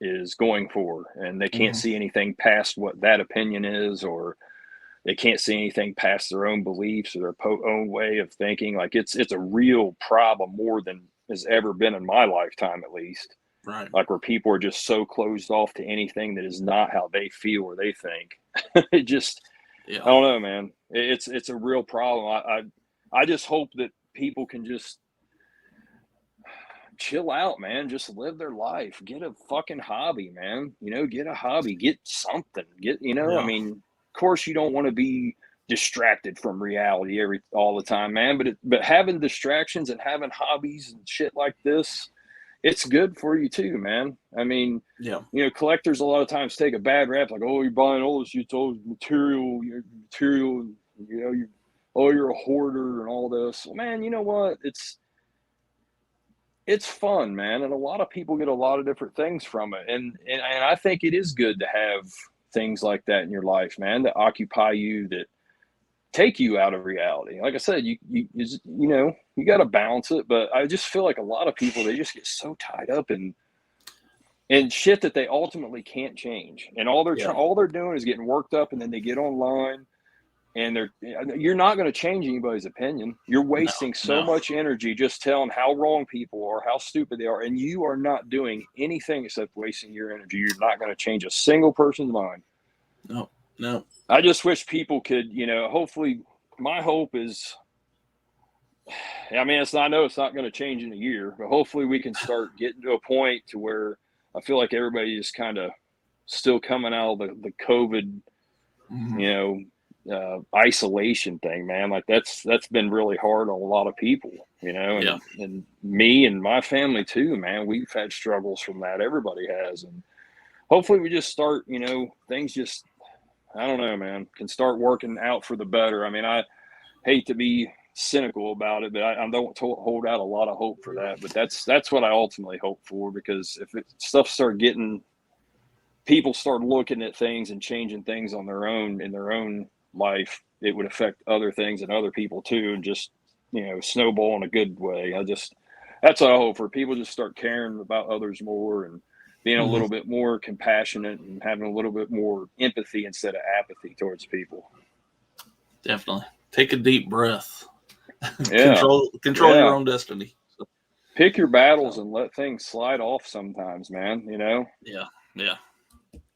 [SPEAKER 4] is going for, and they can't see anything past what that opinion is, or they can't see anything past their own beliefs or their own way of thinking. Like it's a real problem, more than has ever been in my lifetime, at least.
[SPEAKER 3] Right.
[SPEAKER 4] Like where people are just so closed off to anything that is not how they feel or they think. It just, I don't know, man. It's a real problem. I just hope that people can just chill out, man. Just live their life. Get a fucking hobby, man. Get a hobby. Get something. I mean, of course, you don't want to be distracted from reality all the time, man. But having distractions and having hobbies and shit like this, it's good for you too, man. I mean, collectors a lot of times take a bad rap, like, oh, you're buying all this, it's all material, you're a hoarder and all this. Well, man, you know what? It's fun, man, and a lot of people get a lot of different things from it, and I think it is good to have things like that in your life, man, that occupy you, that take you out of reality. Like I said, you know, you got to balance it. But I just feel like a lot of people, they just get so tied up in shit that they ultimately can't change. And all they're doing is getting worked up, and then they get online, and you're not going to change anybody's opinion. You're wasting so much energy just telling how wrong people are, how stupid they are, and you are not doing anything except wasting your energy. You're not going to change a single person's mind.
[SPEAKER 3] No.
[SPEAKER 4] I just wish people could, you know, hopefully my hope is, I mean, I know it's not going to change in a year, but hopefully we can start getting to a point to where I feel like everybody is kind of still coming out of the COVID, you know, isolation thing, man. Like that's been really hard on a lot of people, you know, and me and my family too, man. We've had struggles from that. Everybody has. And hopefully we just start, you know, things just, I don't know, man, can start working out for the better. I mean, I hate to be cynical about it, but I don't hold out a lot of hope for that. But that's what I ultimately hope for, because if stuff start getting, people start looking at things and changing things on their own in their own life, it would affect other things and other people too, and just, you know, snowball in a good way. That's what I hope for. People just start caring about others more and being a little bit more compassionate and having a little bit more empathy instead of apathy towards people.
[SPEAKER 3] Definitely. Take a deep breath.
[SPEAKER 4] Yeah.
[SPEAKER 3] Control your own destiny. So,
[SPEAKER 4] pick your battles and let things slide off sometimes, man, you know?
[SPEAKER 3] Yeah.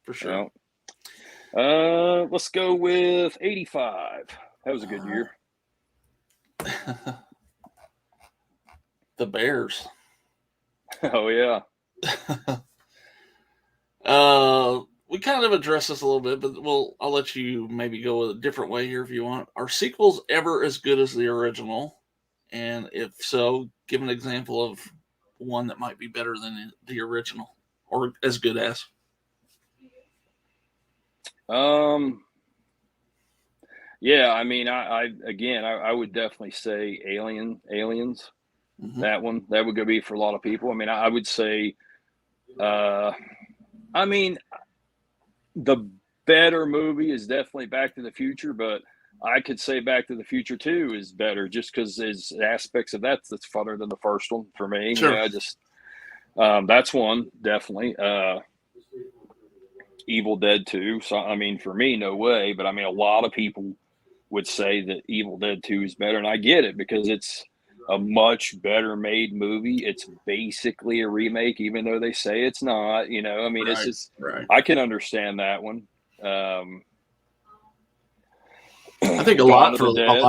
[SPEAKER 3] For sure.
[SPEAKER 4] Let's go with 85. That was a good year.
[SPEAKER 3] The Bears.
[SPEAKER 4] Oh, yeah.
[SPEAKER 3] We kind of addressed this a little bit, but I'll let you maybe go a different way here if you want. Are sequels ever as good as the original? And if so, give an example of one that might be better than the original or as good as.
[SPEAKER 4] Yeah, I mean, I would definitely say Aliens. That one, that would go be for a lot of people. I mean, I would say, I mean, the better movie is definitely Back to the Future, but I could say Back to the Future 2 is better just because there's aspects of that's funner than the first one for me.
[SPEAKER 3] Sure.
[SPEAKER 4] You know, that's one, definitely. Evil Dead 2. So, I mean, for me, no way. But, I mean, a lot of people would say that Evil Dead 2 is better. And I get it because it's a much better made movie. It's basically a remake, even though they say it's not. You know, I mean, it's just, I can understand that one.
[SPEAKER 3] I think a lot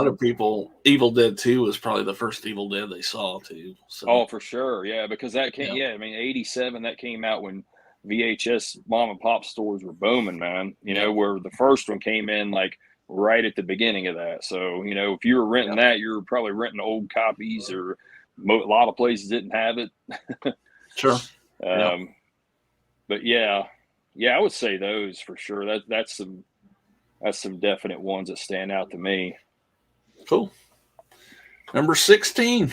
[SPEAKER 3] of people, Evil Dead 2 was probably the first Evil Dead they saw too. So.
[SPEAKER 4] Oh, for sure, yeah, because that came. Yeah, I mean, '87 that came out when VHS mom and pop stores were booming, man. You know, where the first one came in like right at the beginning of that. So, you know, if you were renting that, you were probably renting old copies, or a lot of places didn't have it.
[SPEAKER 3] Sure.
[SPEAKER 4] But yeah, I would say those for sure. That's some definite ones that stand out to me.
[SPEAKER 3] Cool. Number 16.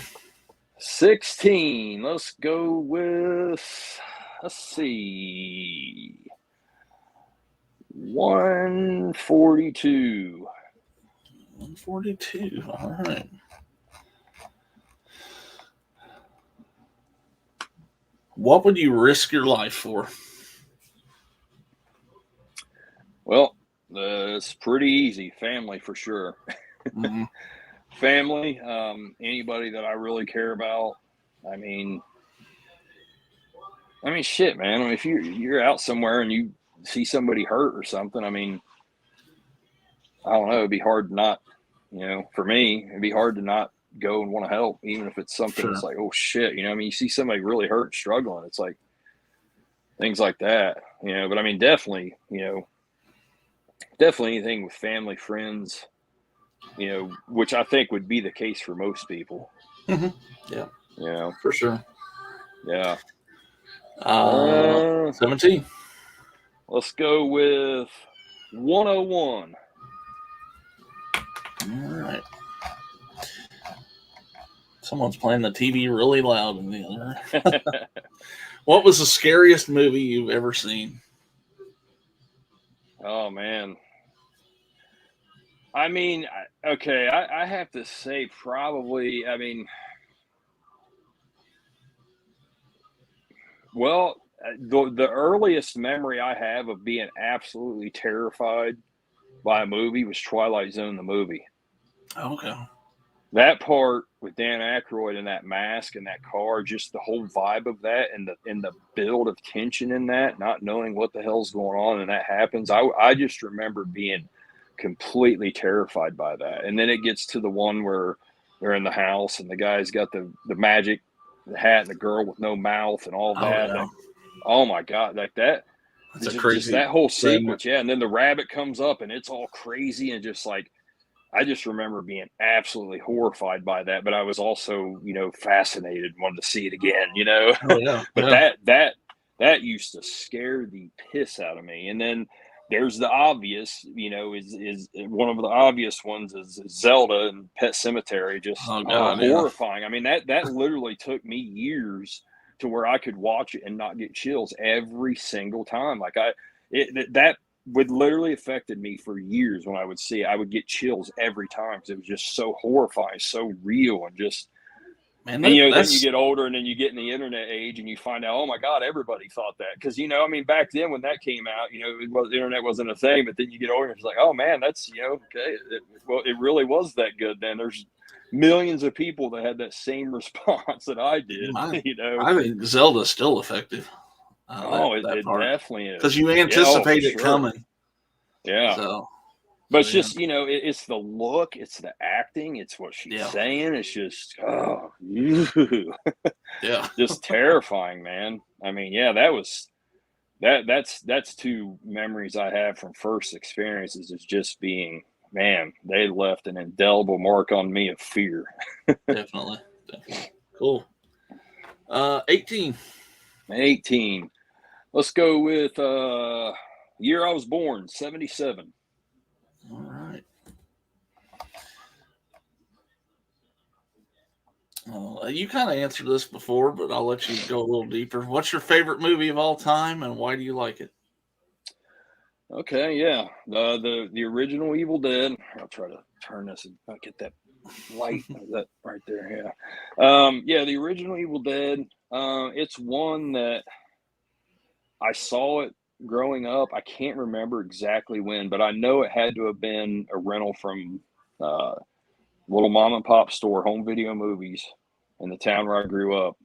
[SPEAKER 4] 16. Let's go with, let's see, 142.
[SPEAKER 3] 142. All right. What would you risk your life for?
[SPEAKER 4] Well, it's pretty easy. Family for sure. Family, anybody that I really care about. I mean, shit, man. I mean, if you're out somewhere and you see somebody hurt or something, I mean, I don't know. It'd be hard to not, you know, for me, it'd be hard to not go and want to help, even if it's something that's like, oh shit, you know. I mean, you see somebody really hurt, struggling. It's like things like that, you know. But I mean, definitely, you know, anything with family, friends, you know, which I think would be the case for most people.
[SPEAKER 3] Yeah.
[SPEAKER 4] You know,
[SPEAKER 3] for sure.
[SPEAKER 4] Yeah.
[SPEAKER 3] 17.
[SPEAKER 4] Let's go with 101.
[SPEAKER 3] All right. Someone's playing the TV really loud in the other. What was the scariest movie you've ever seen?
[SPEAKER 4] Oh man. I mean, okay, I have to say probably. I mean, well, the earliest memory I have of being absolutely terrified by a movie was Twilight Zone, the movie.
[SPEAKER 3] Okay.
[SPEAKER 4] That part with Dan Aykroyd and that mask and that car, just the whole vibe of that, and the build of tension in that, not knowing what the hell's going on, and that happens. I just remember being completely terrified by that. And then it gets to the one where they're in the house and the guy's got the magic hat and the girl with no mouth and all
[SPEAKER 3] Oh
[SPEAKER 4] that.
[SPEAKER 3] yeah.
[SPEAKER 4] Oh my God, like that.
[SPEAKER 3] That's a
[SPEAKER 4] Just
[SPEAKER 3] crazy
[SPEAKER 4] that whole
[SPEAKER 3] segment.
[SPEAKER 4] sequence, yeah. And then the rabbit comes up and it's all crazy and just like I just remember being absolutely horrified by that, but I was also, fascinated and wanted to see it again,
[SPEAKER 3] Oh yeah.
[SPEAKER 4] But
[SPEAKER 3] Yeah.
[SPEAKER 4] that used to scare the piss out of me. And then there's the obvious, is one of the obvious ones is Zelda and Pet Cemetery, just
[SPEAKER 3] Oh God. Yeah.
[SPEAKER 4] horrifying. I mean, that literally took me years to where I could watch it and not get chills every single time. Like that would literally affected me for years. When I would see it, I would get chills every time because it was just so horrifying, so real, and just
[SPEAKER 3] Man,
[SPEAKER 4] and then you
[SPEAKER 3] that's
[SPEAKER 4] get older and then you get in the internet age and you find out, oh my God, everybody thought that. Because I mean, back then when that came out, the internet wasn't a thing. But then you get older and it's like, oh man, that's okay. It really was that good. Then there's millions of people that had that same response that I did.
[SPEAKER 3] I think Zelda's still effective.
[SPEAKER 4] Oh,
[SPEAKER 3] that
[SPEAKER 4] it
[SPEAKER 3] part,
[SPEAKER 4] definitely is.
[SPEAKER 3] because you
[SPEAKER 4] Yeah, oh, for
[SPEAKER 3] anticipate it
[SPEAKER 4] sure.
[SPEAKER 3] coming.
[SPEAKER 4] Yeah.
[SPEAKER 3] So,
[SPEAKER 4] But it's just, it's the look, it's the acting, it's what she's
[SPEAKER 3] Yeah.
[SPEAKER 4] saying. It's just,
[SPEAKER 3] yeah.
[SPEAKER 4] just terrifying, man. I mean, yeah, that's two memories I have from first experiences, is just being, man, they left an indelible mark on me of fear.
[SPEAKER 3] Definitely. Cool. 18.
[SPEAKER 4] 18. Let's go with year I was born, 77.
[SPEAKER 3] All right. You kind of answered this before, but I'll let you go a little deeper. What's your favorite movie of all time, and why do you like it?
[SPEAKER 4] Okay, yeah, the original Evil Dead. I'll try to turn this and get that light that right there. Yeah, the original Evil Dead. It's one that I saw it growing up. I can't remember exactly when, but I know it had to have been a rental from little mom and pop store, Home Video Movies, in the town where I grew up.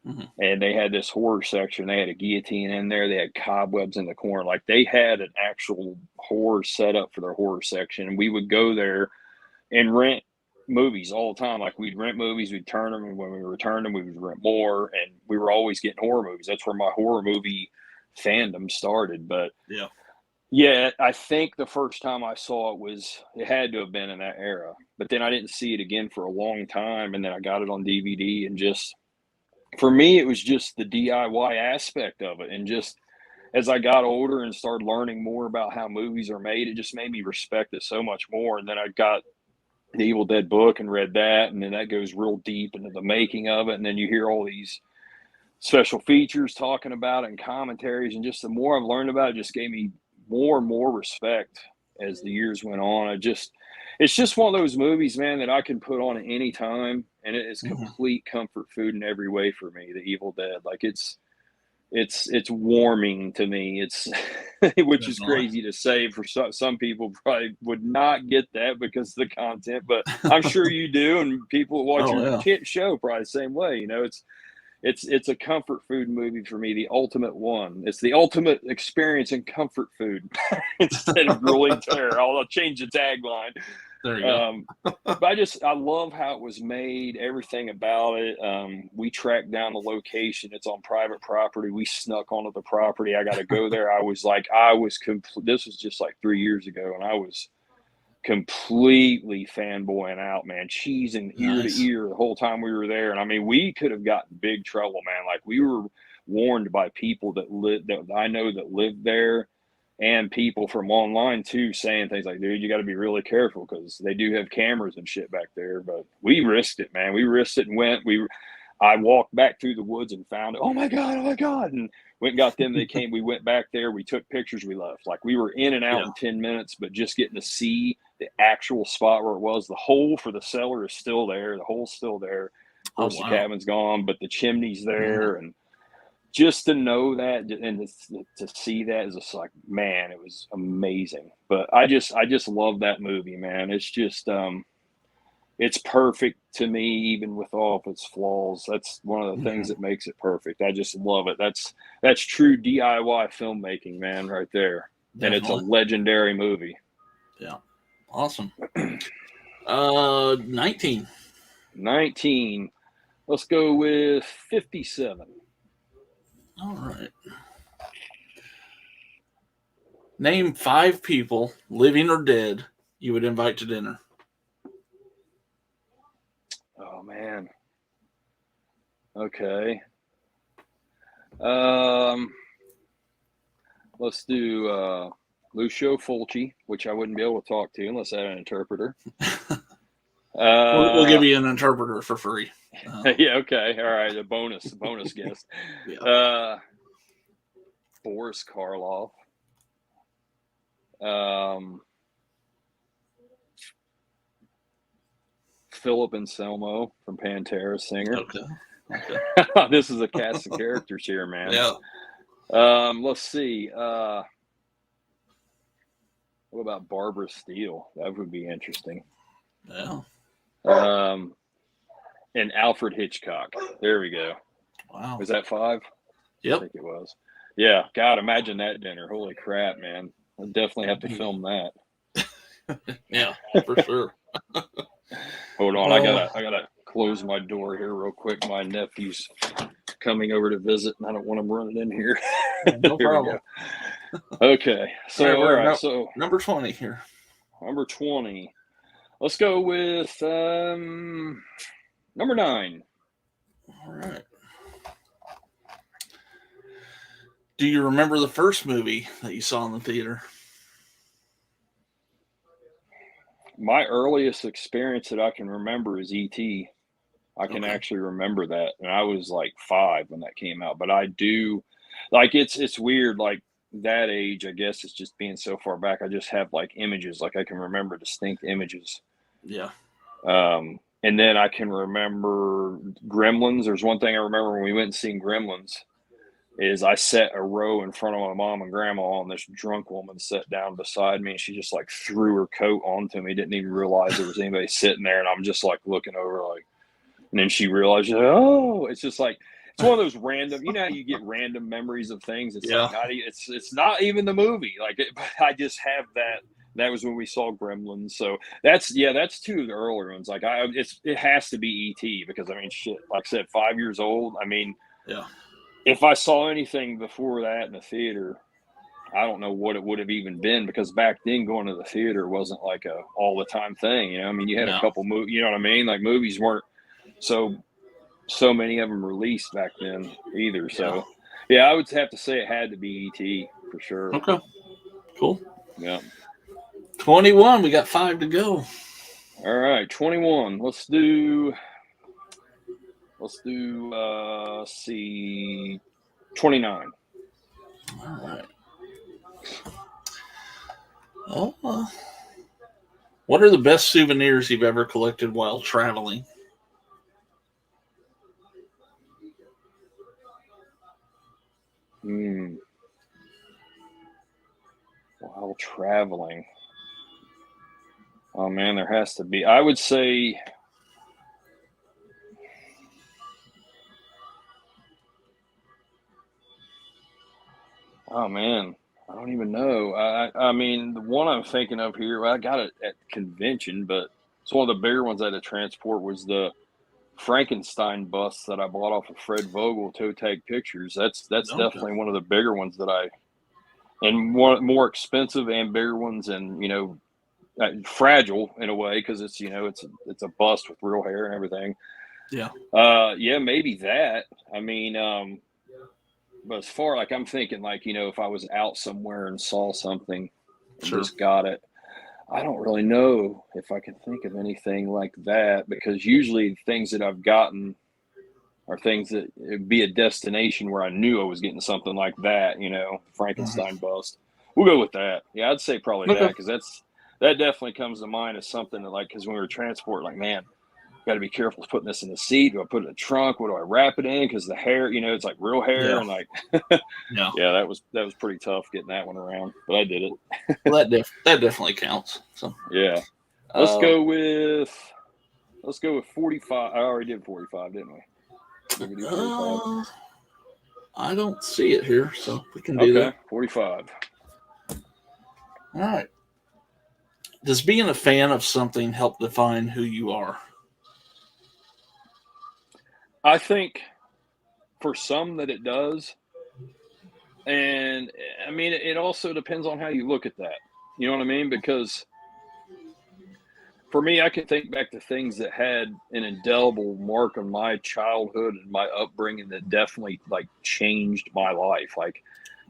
[SPEAKER 3] Mm-hmm.
[SPEAKER 4] And they had this horror section. They had a guillotine in there. They had cobwebs in the corner. Like, they had an actual horror setup for their horror section. And we would go there and rent movies all the time. Like, we'd rent movies, we'd turn them, and when we returned them, we would rent more. And we were always getting horror movies. That's where my horror movie fandom started. But yeah, I think the first time I saw it had to have been in that era. But then I didn't see it again for a long time. And then I got it on DVD, and just, for me, it was just the DIY aspect of it. And just as I got older and started learning more about how movies are made, it just made me respect it so much more. And then I got the Evil Dead book and read that. And then that goes real deep into the making of it. And then you hear all these special features talking about it and commentaries. And just the more I've learned about it, just gave me more and more respect as the years went on. It's just one of those movies, man, that I can put on at any time, and it is complete comfort food in every way for me. The Evil Dead, like it's warming to me. It's which is crazy to say for some people. Probably would not get that because of the content, but I'm sure you do, and people who watch your show probably the same way. It's a comfort food movie for me, the ultimate one. It's the ultimate experience in comfort food instead of grueling terror. I'll change the tagline.
[SPEAKER 3] There you go.
[SPEAKER 4] But I love how it was made, everything about it. We tracked down the location. It's on private property. We snuck onto the property. I got to go there. This was just like 3 years ago, and I was completely fanboying out, man, cheesing ear to ear the whole time we were there. And I mean, we could have gotten big trouble, man. Like, we were warned by people that I know that lived there, and people from online too, saying things like, dude, you got to be really careful because they do have cameras and shit back there. But we risked it, man. We risked it and went. I walked back through the woods and found it. Oh my God. And went and got them. They came, we went back there. We took pictures. We left. Like we were in and out in 10 minutes, but just getting to see the actual spot where it was. The hole for the cellar is still there. The hole's still there. Of course, the cabin's gone, but the chimney's there. And just to know that and to see that is just like, man, it was amazing. But I just love that movie, man. It's just, it's perfect to me, even with all of its flaws. That's one of the things that makes it perfect. I just love it. That's true DIY filmmaking, man, right there. Definitely. And it's a legendary movie.
[SPEAKER 3] Yeah. Awesome. 19.
[SPEAKER 4] Let's go with 57.
[SPEAKER 3] All right. Name 5 people, living or dead, you would invite to dinner.
[SPEAKER 4] Oh man. Okay. Let's do Lucio Fulci, which I wouldn't be able to talk to unless I had an interpreter.
[SPEAKER 3] We'll give you an interpreter for free.
[SPEAKER 4] Yeah, okay. All right. A bonus guest.
[SPEAKER 3] Yeah.
[SPEAKER 4] Boris Karloff. Philip Anselmo from Pantera, singer.
[SPEAKER 3] Okay.
[SPEAKER 4] This is a cast of characters here, man.
[SPEAKER 3] Yeah.
[SPEAKER 4] Let's see. What about Barbara Steele? That would be interesting.
[SPEAKER 3] Yeah.
[SPEAKER 4] And Alfred Hitchcock. There we go.
[SPEAKER 3] Wow.
[SPEAKER 4] Was that 5?
[SPEAKER 3] Yep.
[SPEAKER 4] I think it was. Yeah. God, imagine that dinner. Holy crap, man. I'll definitely have to film that.
[SPEAKER 3] Yeah, for sure.
[SPEAKER 4] Hold on. I gotta close my door here real quick. My nephew's coming over to visit, and I don't want him running in here.
[SPEAKER 3] No problem.
[SPEAKER 4] Okay. So, all right. So
[SPEAKER 3] number 20 here.
[SPEAKER 4] Number 20. Let's go with number 9.
[SPEAKER 3] All right. Do you remember the first movie that you saw in the theater?
[SPEAKER 4] My earliest experience that I can remember is E.T. I can actually remember that. And I was like 5 when that came out. But I do, like, it's weird. Like, that age, I guess it's just being so far back. I just have, like, images. Like, I can remember distinct images.
[SPEAKER 3] Yeah.
[SPEAKER 4] And then I can remember Gremlins. There's one thing I remember when we went and seen Gremlins. Is I sat a row in front of my mom and grandma, and this drunk woman sat down beside me, and she just like threw her coat onto me. Didn't even realize there was anybody sitting there, and I'm just like looking over, like, and then she realized, oh, it's just like it's one of those random. You know how you get random memories of things. It's like not. It's not even the movie. Like, but I just have that. That was when we saw Gremlins. So that's 2 of the earlier ones. Like it has to be E.T. because I mean, shit. Like I said, 5 years old. I mean,
[SPEAKER 3] yeah.
[SPEAKER 4] If I saw anything before that in the theater, I don't know what it would have even been because back then going to the theater wasn't like a all the time thing. You know, I mean, you had a couple movies. You know what I mean? Like movies weren't so many of them released back then either. So, yeah, I would have to say it had to be E.T. for sure.
[SPEAKER 3] Okay, cool.
[SPEAKER 4] Yeah.
[SPEAKER 3] 21. We got 5 to go.
[SPEAKER 4] All right, 21. Let's do. See, 29.
[SPEAKER 3] All right. Oh, what are the best souvenirs you've ever collected while traveling?
[SPEAKER 4] While traveling. Oh man, there has to be. I would say. Oh man, I don't even know. I mean, the one I'm thinking of here, I got it at convention, but it's one of the bigger ones I had to transport was the Frankenstein bust that I bought off of Fred Vogel Toe Tag Pictures. That's definitely one of the bigger ones and more expensive and bigger ones, and you know, fragile in a way because it's it's a bust with real hair and everything.
[SPEAKER 3] Yeah.
[SPEAKER 4] Yeah, maybe that. I mean, but as far like I'm thinking like, if I was out somewhere and saw something and just got it, I don't really know if I can think of anything like that because usually things that I've gotten or things that it'd be a destination where I knew I was getting something like that, Frankenstein bust. We'll go with that. Yeah, I'd say probably
[SPEAKER 3] Okay.
[SPEAKER 4] that, because that definitely comes to mind as something that, like, because when we were transporting, like, man, got to be careful putting this in the seat. Do I put it in the trunk? What do I wrap it in? Because the hair, it's like real hair,
[SPEAKER 3] Yeah.
[SPEAKER 4] and like,
[SPEAKER 3] Yeah.
[SPEAKER 4] yeah, that was pretty tough getting that one around, but I did it.
[SPEAKER 3] Well, that definitely counts. So
[SPEAKER 4] Yeah, let's go with 45. I already did 45, didn't we? Did we do 45?
[SPEAKER 3] I don't see it here, so we can do that.
[SPEAKER 4] 45.
[SPEAKER 3] All right. Does being a fan of something help define who you are?
[SPEAKER 4] I think for some that it does. And I mean, it also depends on how you look at that. You know what I mean? Because for me, I can think back to things that had an indelible mark on my childhood and my upbringing that definitely like changed my life. Like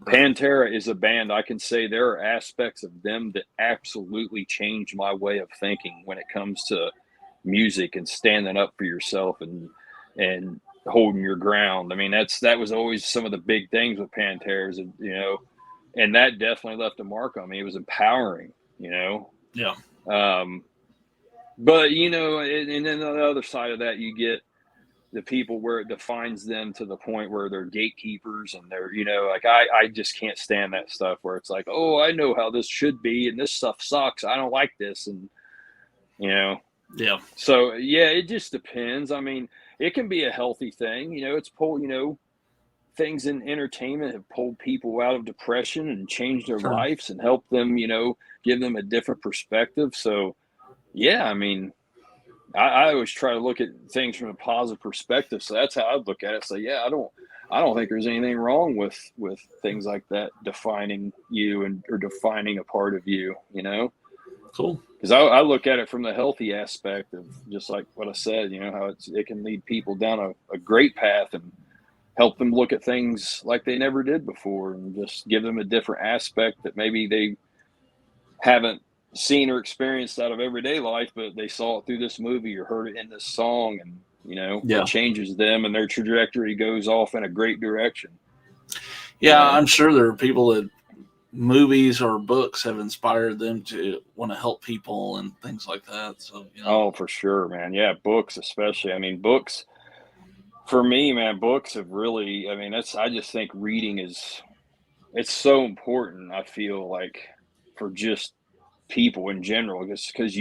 [SPEAKER 4] Pantera is a band I can say there are aspects of them that absolutely changed my way of thinking when it comes to music and standing up for yourself and holding your ground. I mean, that was always some of the big things with Panteras, and that definitely left a mark on me. It was empowering,
[SPEAKER 3] Yeah.
[SPEAKER 4] But and then on the other side of that, you get the people where it defines them to the point where they're gatekeepers and they're, like I just can't stand that stuff where it's like, oh, I know how this should be and this stuff sucks. I don't like this. And,
[SPEAKER 3] Yeah.
[SPEAKER 4] So, yeah, it just depends. I mean, it can be a healthy thing. It's pulled, things in entertainment have pulled people out of depression and changed their lives and helped them, give them a different perspective. So, yeah, I mean, I always try to look at things from a positive perspective. So that's how I look at it. So, yeah, I don't think there's anything wrong with things like that defining you or defining a part of you,
[SPEAKER 3] Cool.
[SPEAKER 4] Because I look at it from the healthy aspect of just like what I said, how it can lead people down a great path and help them look at things like they never did before and just give them a different aspect that maybe they haven't seen or experienced out of everyday life, but they saw it through this movie or heard it in this song, and it changes them and their trajectory goes off in a great direction.
[SPEAKER 3] Yeah, I'm sure there are people that movies or books have inspired them to want to help people and things like that. So,
[SPEAKER 4] Oh, for sure, man. Yeah, books especially. I mean, books for me, man, books have really, I mean, I just think reading it's so important, I feel like, for just people in general, just because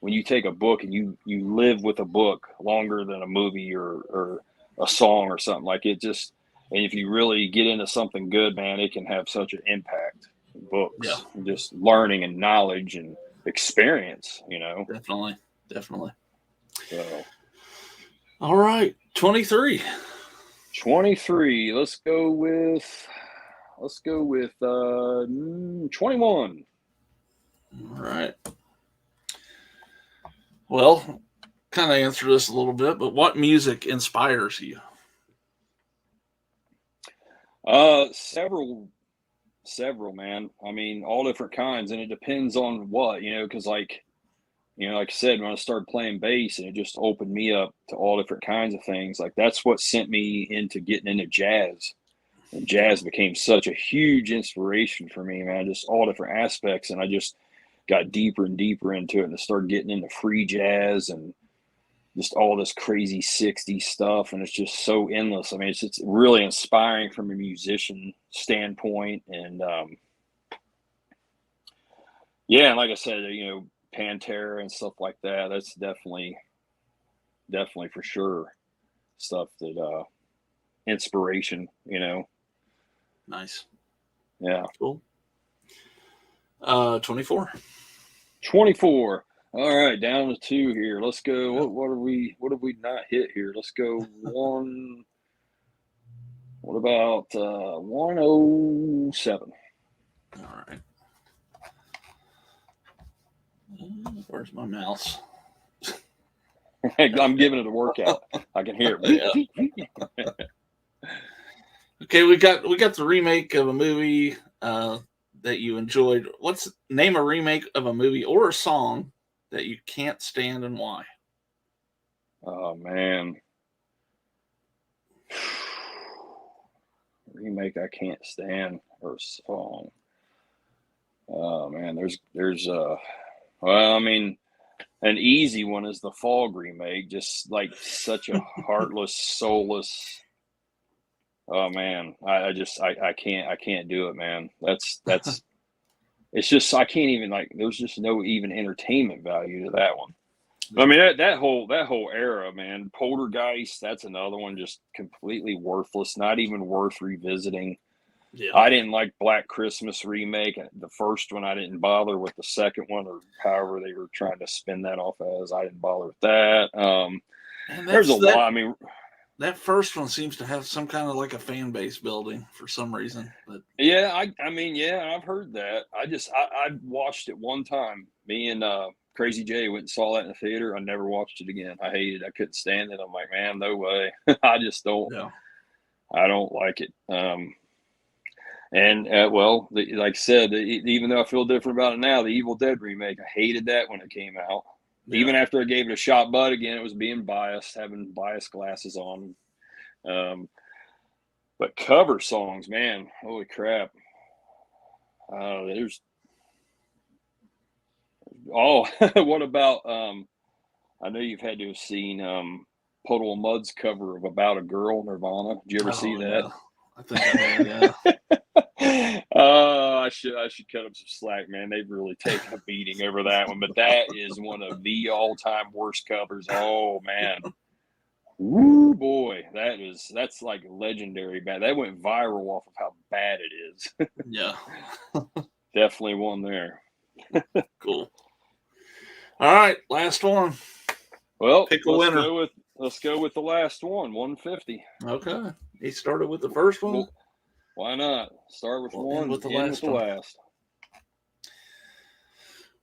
[SPEAKER 4] when you take a book and you live with a book longer than a movie or a song or something, like it just, and if you really get into something good, man, it can have such an impact. Books, just learning and knowledge and experience,
[SPEAKER 3] Definitely.
[SPEAKER 4] So,
[SPEAKER 3] all right, 23.
[SPEAKER 4] 23. Let's go with 21.
[SPEAKER 3] All right. Well, kind of answer this a little bit, but what music inspires you?
[SPEAKER 4] Several, man. I mean, all different kinds, and it depends on what, because like I said, when I started playing bass, and it just opened me up to all different kinds of things. Like that's what sent me into getting into jazz, and jazz became such a huge inspiration for me, man. Just all different aspects, and I just got deeper and deeper into it, and I started getting into free jazz and just all this crazy 60s stuff, and it's just so endless. I mean, it's really inspiring from a musician standpoint, and yeah, and like I said, Pantera and stuff like that. That's definitely for sure stuff that inspiration.
[SPEAKER 3] Nice.
[SPEAKER 4] Yeah.
[SPEAKER 3] Cool. 24.
[SPEAKER 4] 24. All right, down to 2 here. Let's go. What have we not hit here? Let's go 1. What about 107?
[SPEAKER 3] All right. Where's my mouse?
[SPEAKER 4] I'm giving it a workout. I can hear it.
[SPEAKER 3] Okay, we got the remake of a movie that you enjoyed. Name a remake of a movie or a song that you can't stand and why?
[SPEAKER 4] Oh man. Remake I can't stand or song. Oh man, there's well, I mean, an easy one is the Fog remake, just like such a heartless, soulless. Oh man, I can't do it, man. That's it's just I can't even like. There's just no even entertainment value to that one. I mean that whole era, man. Poltergeist, that's another one just completely worthless, not even worth revisiting.
[SPEAKER 3] Yeah.
[SPEAKER 4] I didn't like Black Christmas remake. The first one I didn't bother with. The second one, or however they were trying to spin that off as, I didn't bother with that.
[SPEAKER 3] And
[SPEAKER 4] There's a lot. I mean,
[SPEAKER 3] that first one seems to have some kind of like a fan base building for some reason. But
[SPEAKER 4] yeah, I mean, yeah, I've heard that. I watched it one time. Me and Crazy J went and saw that in the theater. I never watched it again. I hated it. I couldn't stand it. I'm like, man, no way. I just don't.
[SPEAKER 3] yeah.
[SPEAKER 4] I don't like it. And well, like I said, even though I feel different about it now, the Evil Dead remake, I hated that when it came out. Yeah. Even after I gave it a shot, but again, it was being biased, having biased glasses on. But cover songs, man, holy crap! There's what about? I know you've had to have seen Puddle of Mud's cover of "About a Girl," Nirvana. Did you ever see that?
[SPEAKER 3] Yeah. I think I have, yeah.
[SPEAKER 4] I should cut them some slack, man. They've really taken a beating over that one, but that is one of the all-time worst covers. Oh man, woo boy, that's like legendary bad. That went viral off of how bad it is.
[SPEAKER 3] Yeah,
[SPEAKER 4] definitely one there.
[SPEAKER 3] Cool. All right, last one.
[SPEAKER 4] Well,
[SPEAKER 3] pick a winner.
[SPEAKER 4] Let's go with the last one, 150.
[SPEAKER 3] Okay, he started with the first one.
[SPEAKER 4] Well, why not? Start with one,
[SPEAKER 3] with the
[SPEAKER 4] last.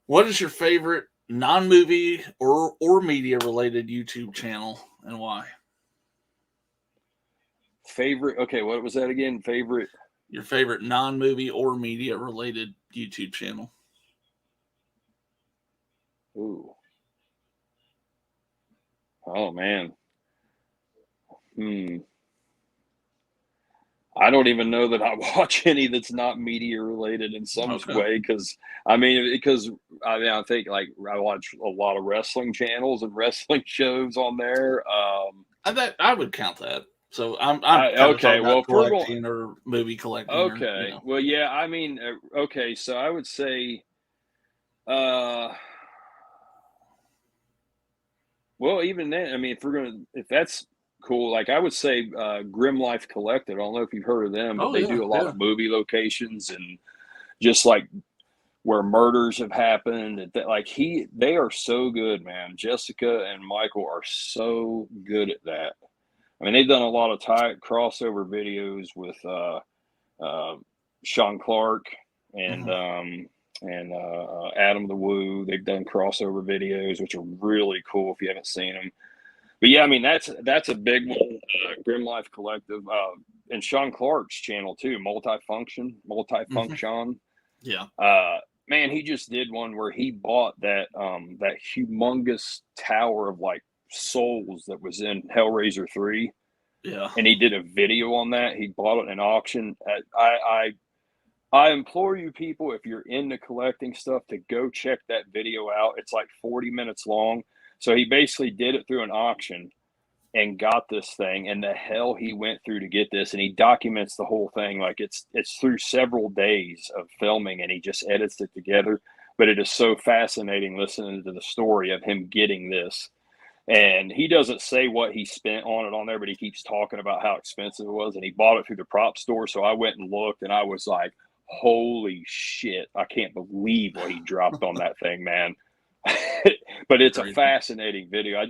[SPEAKER 3] What is your favorite non-movie or media-related YouTube channel, and why?
[SPEAKER 4] Favorite? Okay, what was that again? Favorite?
[SPEAKER 3] Your favorite non-movie or media-related YouTube channel?
[SPEAKER 4] Ooh. Oh man. I don't even know that I watch any that's not media related in some way, because I think like I watch a lot of wrestling channels and wrestling shows on there.
[SPEAKER 3] I would count that. So I'm
[SPEAKER 4] okay. Well,
[SPEAKER 3] collecting or movie collecting.
[SPEAKER 4] Okay. Well, yeah. I mean, okay. So I would say, well, even then, I mean, if that's cool, like I would say Grim Life Collected. I don't know if you've heard of them, but they do a lot of movie locations and just like where murders have happened. And they are so good, man. Jessica and Michael are so good at that. I mean, they've done a lot of crossover videos with Sean Clark and Adam the Woo. They've done crossover videos, which are really cool if you haven't seen them. But yeah, I mean, that's a big one. Grim Life Collective, and Sean Clark's channel too, Multifunction.
[SPEAKER 3] Yeah.
[SPEAKER 4] Man, he just did one where he bought that humongous tower of like souls that was in Hellraiser 3.
[SPEAKER 3] Yeah.
[SPEAKER 4] And he did a video on that. He bought it in an auction. I implore you people, if you're into collecting stuff, to go check that video out. It's like 40 minutes long. So he basically did it through an auction and got this thing, and the hell he went through to get this. And he documents the whole thing. Like it's through several days of filming, and he just edits it together. But it is so fascinating listening to the story of him getting this. And he doesn't say what he spent on it on there, but he keeps talking about how expensive it was. And he bought it through the prop store. So I went and looked, and I was like, holy shit, I can't believe what he dropped on that thing, man. But it's a fascinating video.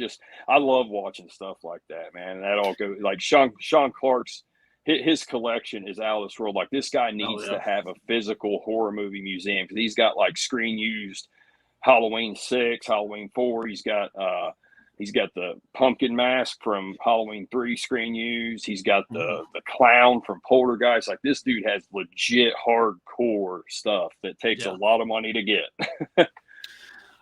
[SPEAKER 4] I love watching stuff like that, man. And that all goes like Sean Clark's, his collection is out of this world. Like this guy needs to have a physical horror movie museum, because he's got like screen used Halloween 6, Halloween 4. He's got the pumpkin mask from Halloween 3 screen used. He's got the clown from Poltergeist. Like this dude has legit hardcore stuff that takes a lot of money to get.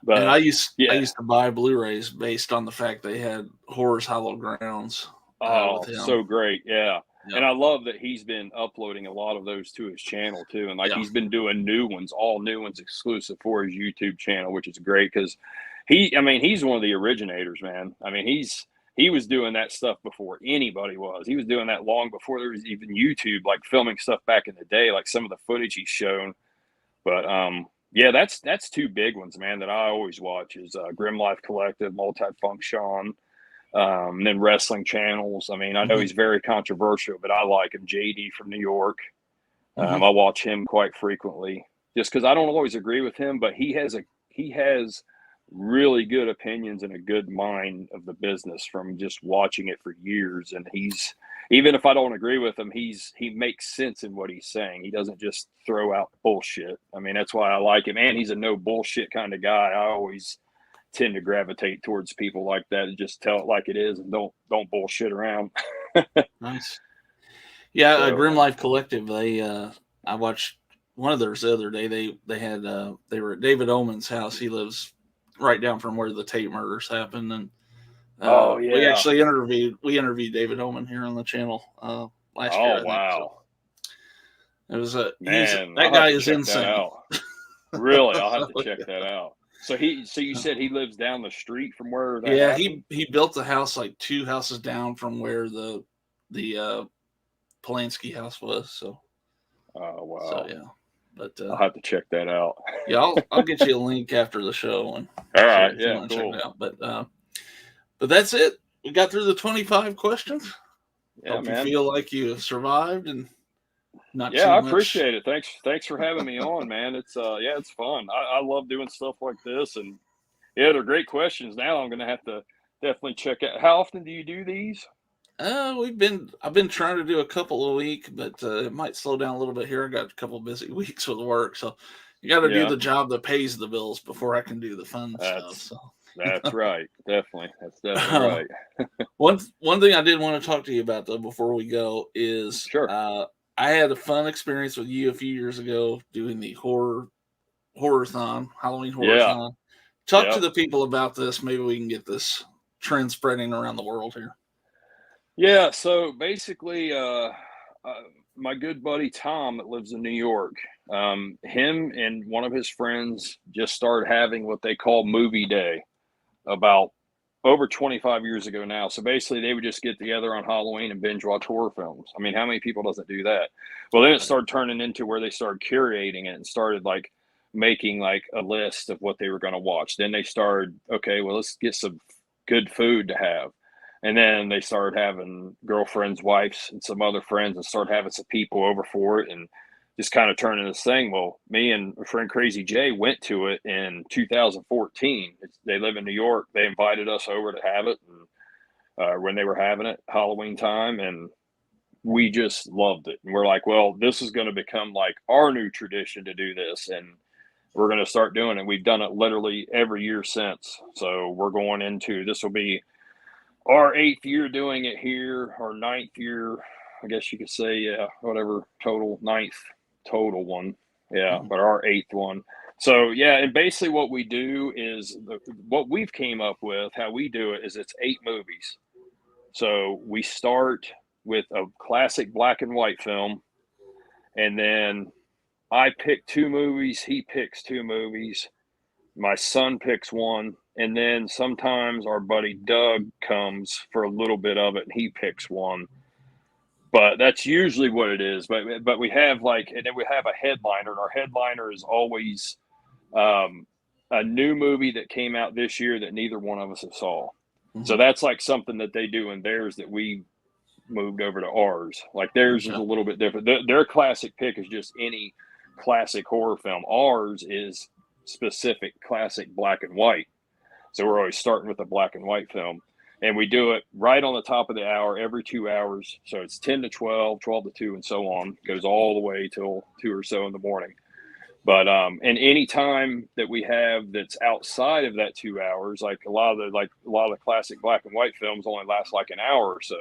[SPEAKER 4] But
[SPEAKER 3] and I used to buy Blu-rays based on the fact they had Horror's Hollow Grounds with him.
[SPEAKER 4] So great. Yeah.
[SPEAKER 3] Yeah.
[SPEAKER 4] And I love that he's been uploading a lot of those to his channel too. And like
[SPEAKER 3] Yeah.
[SPEAKER 4] he's been doing new ones, all new ones exclusive for his YouTube channel, which is great because he's one of the originators, man. I mean, he was doing that stuff before anybody was. He was doing that long before there was even YouTube, like filming stuff back in the day, like some of the footage he's shown. But yeah, that's two big ones, man, that I always watch is Grim Life Collective, Multifunction, then wrestling channels. I mean, I know he's very controversial, but I like him. JD from New York. I watch him quite frequently just because I don't always agree with him, but he has really good opinions and a good mind of the business from just watching it for years. And even if I don't agree with him, he makes sense in what he's saying. He doesn't just throw out bullshit. I mean, that's why I like him. And he's a no bullshit kind of guy. I always tend to gravitate towards people like that and just tell it like it is and don't bullshit around.
[SPEAKER 3] Nice. Yeah,
[SPEAKER 4] So,
[SPEAKER 3] Grim Life Collective. I watched one of theirs the other day. They were at David Oman's house. He lives right down from where the Tate murders happened, and we actually interviewed David Oman here on the channel last year.
[SPEAKER 4] Oh wow,
[SPEAKER 3] so it was
[SPEAKER 4] man.
[SPEAKER 3] That guy is insane.
[SPEAKER 4] Really, I'll have to check that out. So you said he lives down the street from where that happened?
[SPEAKER 3] he built the house like 2 houses down from where the Polanski house was. So
[SPEAKER 4] oh wow.
[SPEAKER 3] So yeah. But
[SPEAKER 4] I'll have to check that out.
[SPEAKER 3] Yeah, I'll get you a link after the show and
[SPEAKER 4] all right,
[SPEAKER 3] if you want to check it out. But that's it. We got through the 25 questions.
[SPEAKER 4] Yeah,
[SPEAKER 3] Hope
[SPEAKER 4] man.
[SPEAKER 3] you feel like you survived and not too
[SPEAKER 4] I
[SPEAKER 3] much.
[SPEAKER 4] appreciate it. Thanks for having me on, man. It's it's fun. I love doing stuff like this, and yeah, they're great questions. Now I'm gonna have to definitely check out. How often do you do these?
[SPEAKER 3] I've been trying to do a couple a week, but it might slow down a little bit here. I got a couple busy weeks with work, so you got to do the job that pays the bills before I can do the fun stuff. So.
[SPEAKER 4] That's right, definitely. That's definitely right.
[SPEAKER 3] One thing I did want to talk to you about though before we go is
[SPEAKER 4] sure.
[SPEAKER 3] I had a fun experience with you a few years ago doing the horror-thon, Halloween horror-thon. Talk to the people about this. Maybe we can get this trend spreading around the world here.
[SPEAKER 4] Yeah, so basically, my good buddy Tom that lives in New York, him and one of his friends just started having what they call movie day about over 25 years ago now. So basically, they would just get together on Halloween and binge watch horror films. I mean, how many people doesn't do that? Well, then it started turning into where they started curating it and started like making like a list of what they were going to watch. Then they started, okay, well, let's get some good food to have. And then they started having girlfriends, wives, and some other friends and started having some people over for it and just kind of turning this thing. Well, me and a friend Crazy Jay went to it in 2014. They live in New York. They invited us over to have it and when they were having it, Halloween time. And we just loved it. And we're like, well, this is going to become like our new tradition to do this. And we're going to start doing it. We've done it literally every year since. So we're going into, this will be our 8th year doing it here, our 9th year, I guess you could say, yeah, whatever, 9th total one. Yeah, but our 8th one. So, yeah, and basically what we do is, what we've came up with, how we do it is it's 8 movies. So we start with a classic black and white film, and then I pick 2 movies, he picks 2 movies, my son picks one, and then sometimes our buddy Doug comes for a little bit of it and he picks one. But that's usually what it is. But we have and then we have a headliner, and our headliner is always a new movie that came out this year that neither one of us have saw. Mm-hmm. So that's like something that they do in theirs that we moved over to ours. Like theirs is a little bit different. Their classic pick is just any classic horror film. Ours is specific classic black and white. So we're always starting with a black and white film. And we do it right on the top of the hour, every 2 hours. So it's 10 to 12, 12 to 2, and so on. It goes all the way till 2 or so in the morning. But and any time that we have that's outside of that 2 hours, like a lot of the classic black and white films only last like an hour or so.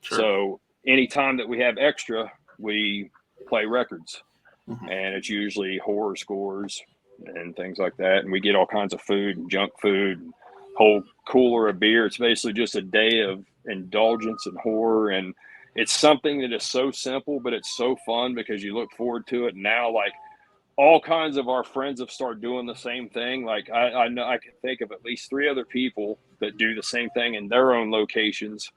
[SPEAKER 4] Sure. So any time that we have extra, we play records. Mm-hmm. And it's usually horror scores and things like that. And we get all kinds of food and junk food, and whole cooler of beer. It's basically just a day of indulgence in horror, and it's something that is so simple, but it's so fun because you look forward to it. And now, like, all kinds of our friends have started doing the same thing. Like, I know I can think of at least 3 other people that do the same thing in their own locations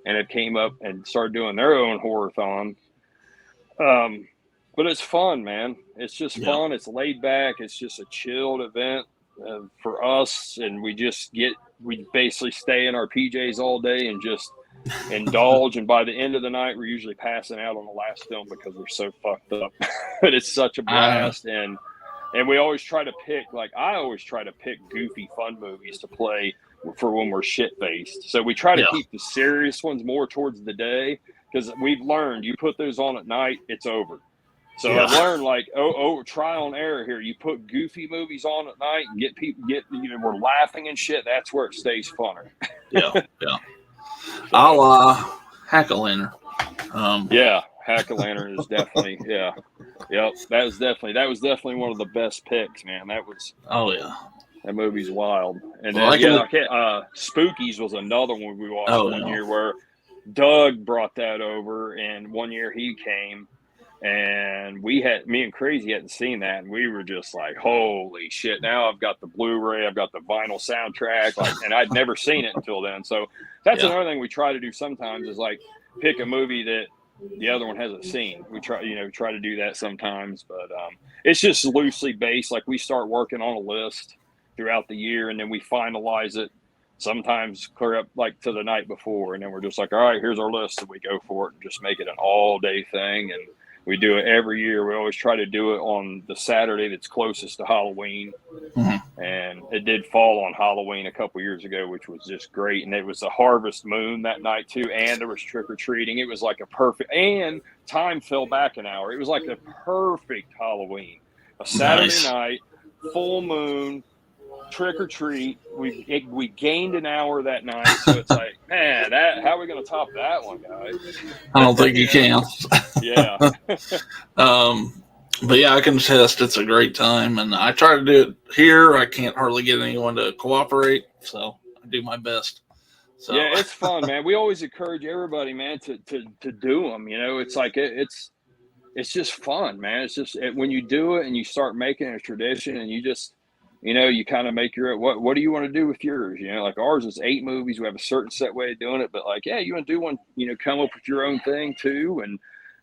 [SPEAKER 4] and have came up and started doing their own horror-thon. But it's fun, man. It's just fun. It's laid back. It's just a chilled event for us. And we basically stay in our PJs all day and just indulge. And by the end of the night, we're usually passing out on the last film because we're so fucked up. But it's such a blast. And we always try to pick, like, I always try to pick goofy, fun movies to play for when we're shit-faced. So we try to keep the serious ones more towards the day, because we've learned you put those on at night, it's over. So I learned, like, trial and error here. You put goofy movies on at night and get people we're laughing and shit. That's where it stays funner.
[SPEAKER 3] I'll hack a lantern.
[SPEAKER 4] Hack a lantern is definitely That was definitely one of the best picks, man. That was that movie's wild. And then Spookies was another one we watched one year where Doug brought that over, and one year he came. And me and Crazy hadn't seen that, and we were just like, holy shit, now I've got the Blu-ray, I've got the vinyl soundtrack, like, and I'd never seen it until then. So that's another thing we try to do sometimes, is like pick a movie that the other one hasn't seen. We try to do that sometimes, but it's just loosely based. Like, we start working on a list throughout the year, and then we finalize it sometimes clear up like to the night before, and then we're just like, all right, here's our list, and we go for it and just make it an all-day thing. And we do it every year. We always try to do it on the Saturday that's closest to Halloween. And it did fall on Halloween a couple years ago, which was just great. And it was a harvest moon that night too. And there was trick-or-treating. It was like a perfect, and time fell back an hour. It was like a perfect Halloween. A Saturday night, full moon, trick-or-treat. We gained an hour that night. So it's like, man, how are we going to top that one, guys?
[SPEAKER 3] I don't think you can. But yeah, I can attest it's a great time, and I try to do it here. I can't hardly get anyone to cooperate, so I do my best. So
[SPEAKER 4] yeah, it's fun, man. We always encourage everybody, man, to do them. It's like it's just fun, man. It's just when you do it and you start making it a tradition, and you just you kind of make your what do you want to do with yours? Like ours is 8 movies. We have a certain set way of doing it, but like, you want to do one, come up with your own thing too, and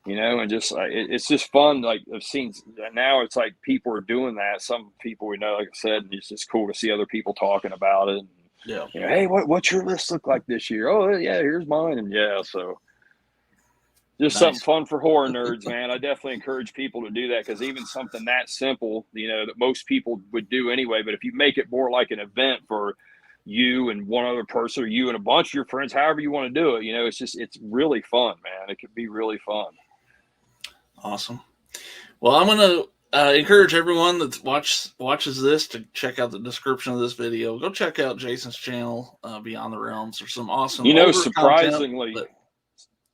[SPEAKER 4] and just it's just fun. Like, I've seen now, it's like people are doing that. Some people we know, like I said, it's just cool to see other people talking about it. And, hey, what's your list look like this year? Oh yeah, here's mine. And so just something fun for horror nerds, man. I definitely encourage people to do that, because even something that simple, that most people would do anyway, but if you make it more like an event for you and one other person, or you and a bunch of your friends, however you want to do it, it's really fun, man. It could be really fun.
[SPEAKER 3] Awesome. Well, I'm going to encourage everyone that watches this to check out the description of this video. Go check out Jason's channel, Beyond the Realms. There's some awesome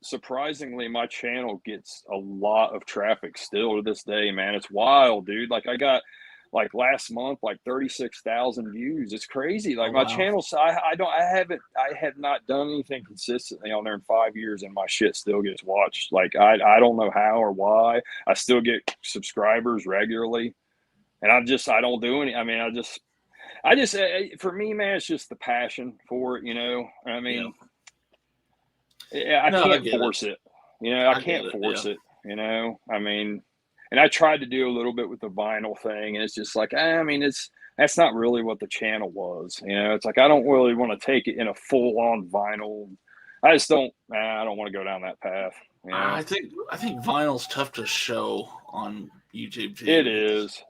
[SPEAKER 4] surprisingly, my channel gets a lot of traffic still to this day, man. It's wild, dude. Like, I got last month 36,000 views. It's crazy. Like, my channel, I have not done anything consistently on there in 5 years, and my shit still gets watched. Like, I don't know how or why. I still get subscribers regularly, and I don't do any. I mean, I just for me, man, it's just the passion for it. I mean. I can't force it. I can't force it. I mean, and I tried to do a little bit with the vinyl thing, and it's just like, that's not really what the channel was. It's like, I don't really want to take it in a full on vinyl. I just don't. I don't want to go down that path.
[SPEAKER 3] I think vinyl's tough to show on YouTube too.
[SPEAKER 4] It is,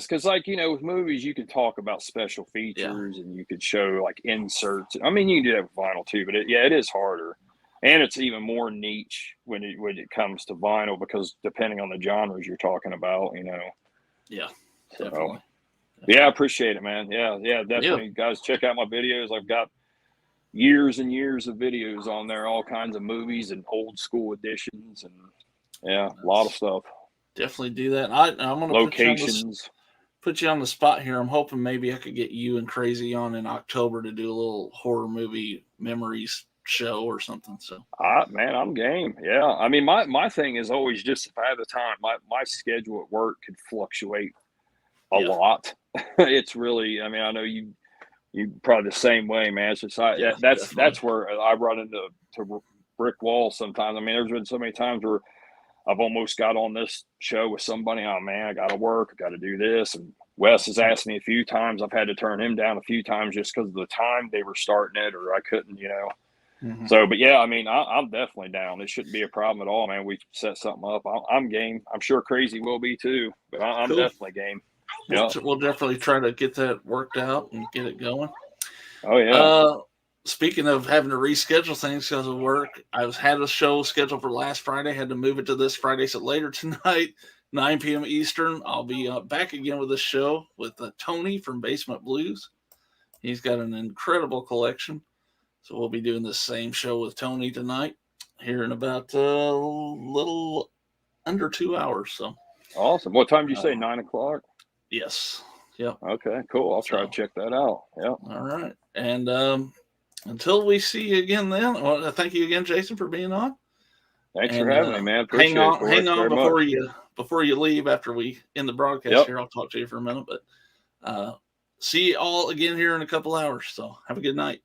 [SPEAKER 4] because with movies you can talk about special features and you could show like inserts. I mean, you can do that with vinyl too, but it is harder. And it's even more niche when it comes to vinyl, because depending on the genres you're talking about,
[SPEAKER 3] Yeah,
[SPEAKER 4] so,
[SPEAKER 3] definitely.
[SPEAKER 4] Yeah, I appreciate it, man. Yeah, definitely. Guys, check out my videos. I've got years and years of videos on there, all kinds of movies and old school editions, and a lot of stuff.
[SPEAKER 3] Definitely do that. I'm going to
[SPEAKER 4] locations.
[SPEAKER 3] Put you on the spot here. I'm hoping maybe I could get you and Crazy on in October to do a little horror movie memories show or something. So,
[SPEAKER 4] Man, I'm game. Yeah. I mean, my thing is always just if I have the time, my schedule at work could fluctuate a lot. It's really, I mean, I know you probably the same way, man. It's just, that's where I run into brick walls sometimes. I mean, there's been so many times where I've almost got on this show with somebody. Oh man, I got to work. I got to do this. And Wes has asked me a few times. I've had to turn him down a few times just because of the time they were starting it, or I couldn't, So, but yeah, I mean, I'm definitely down. It shouldn't be a problem at all, man. We set something up. I'm game. I'm sure Crazy will be too, but I'm
[SPEAKER 3] cool.
[SPEAKER 4] definitely game.
[SPEAKER 3] We'll definitely try to get that worked out and get it going.
[SPEAKER 4] Oh yeah.
[SPEAKER 3] Speaking of having to reschedule things because of work, I had a show scheduled for last Friday. Had to move it to this Friday, so later tonight, 9 p.m. Eastern, I'll be back again with a show with Tony from Basement Blues. He's got an incredible collection, so we'll be doing the same show with Tony tonight here in about a little under 2 hours. So
[SPEAKER 4] awesome. What time did you say? 9 o'clock?
[SPEAKER 3] Yes. Yep.
[SPEAKER 4] Okay, cool. I'll try to check that out. Yeah.
[SPEAKER 3] All right. And until we see you again then, well, thank you again, Jason, for being on.
[SPEAKER 4] Thanks for having me, man. Appreciate
[SPEAKER 3] hang on
[SPEAKER 4] it
[SPEAKER 3] before you leave after we end the broadcast here. I'll talk to you for a minute, but see you all again here in a couple hours. So have a good night.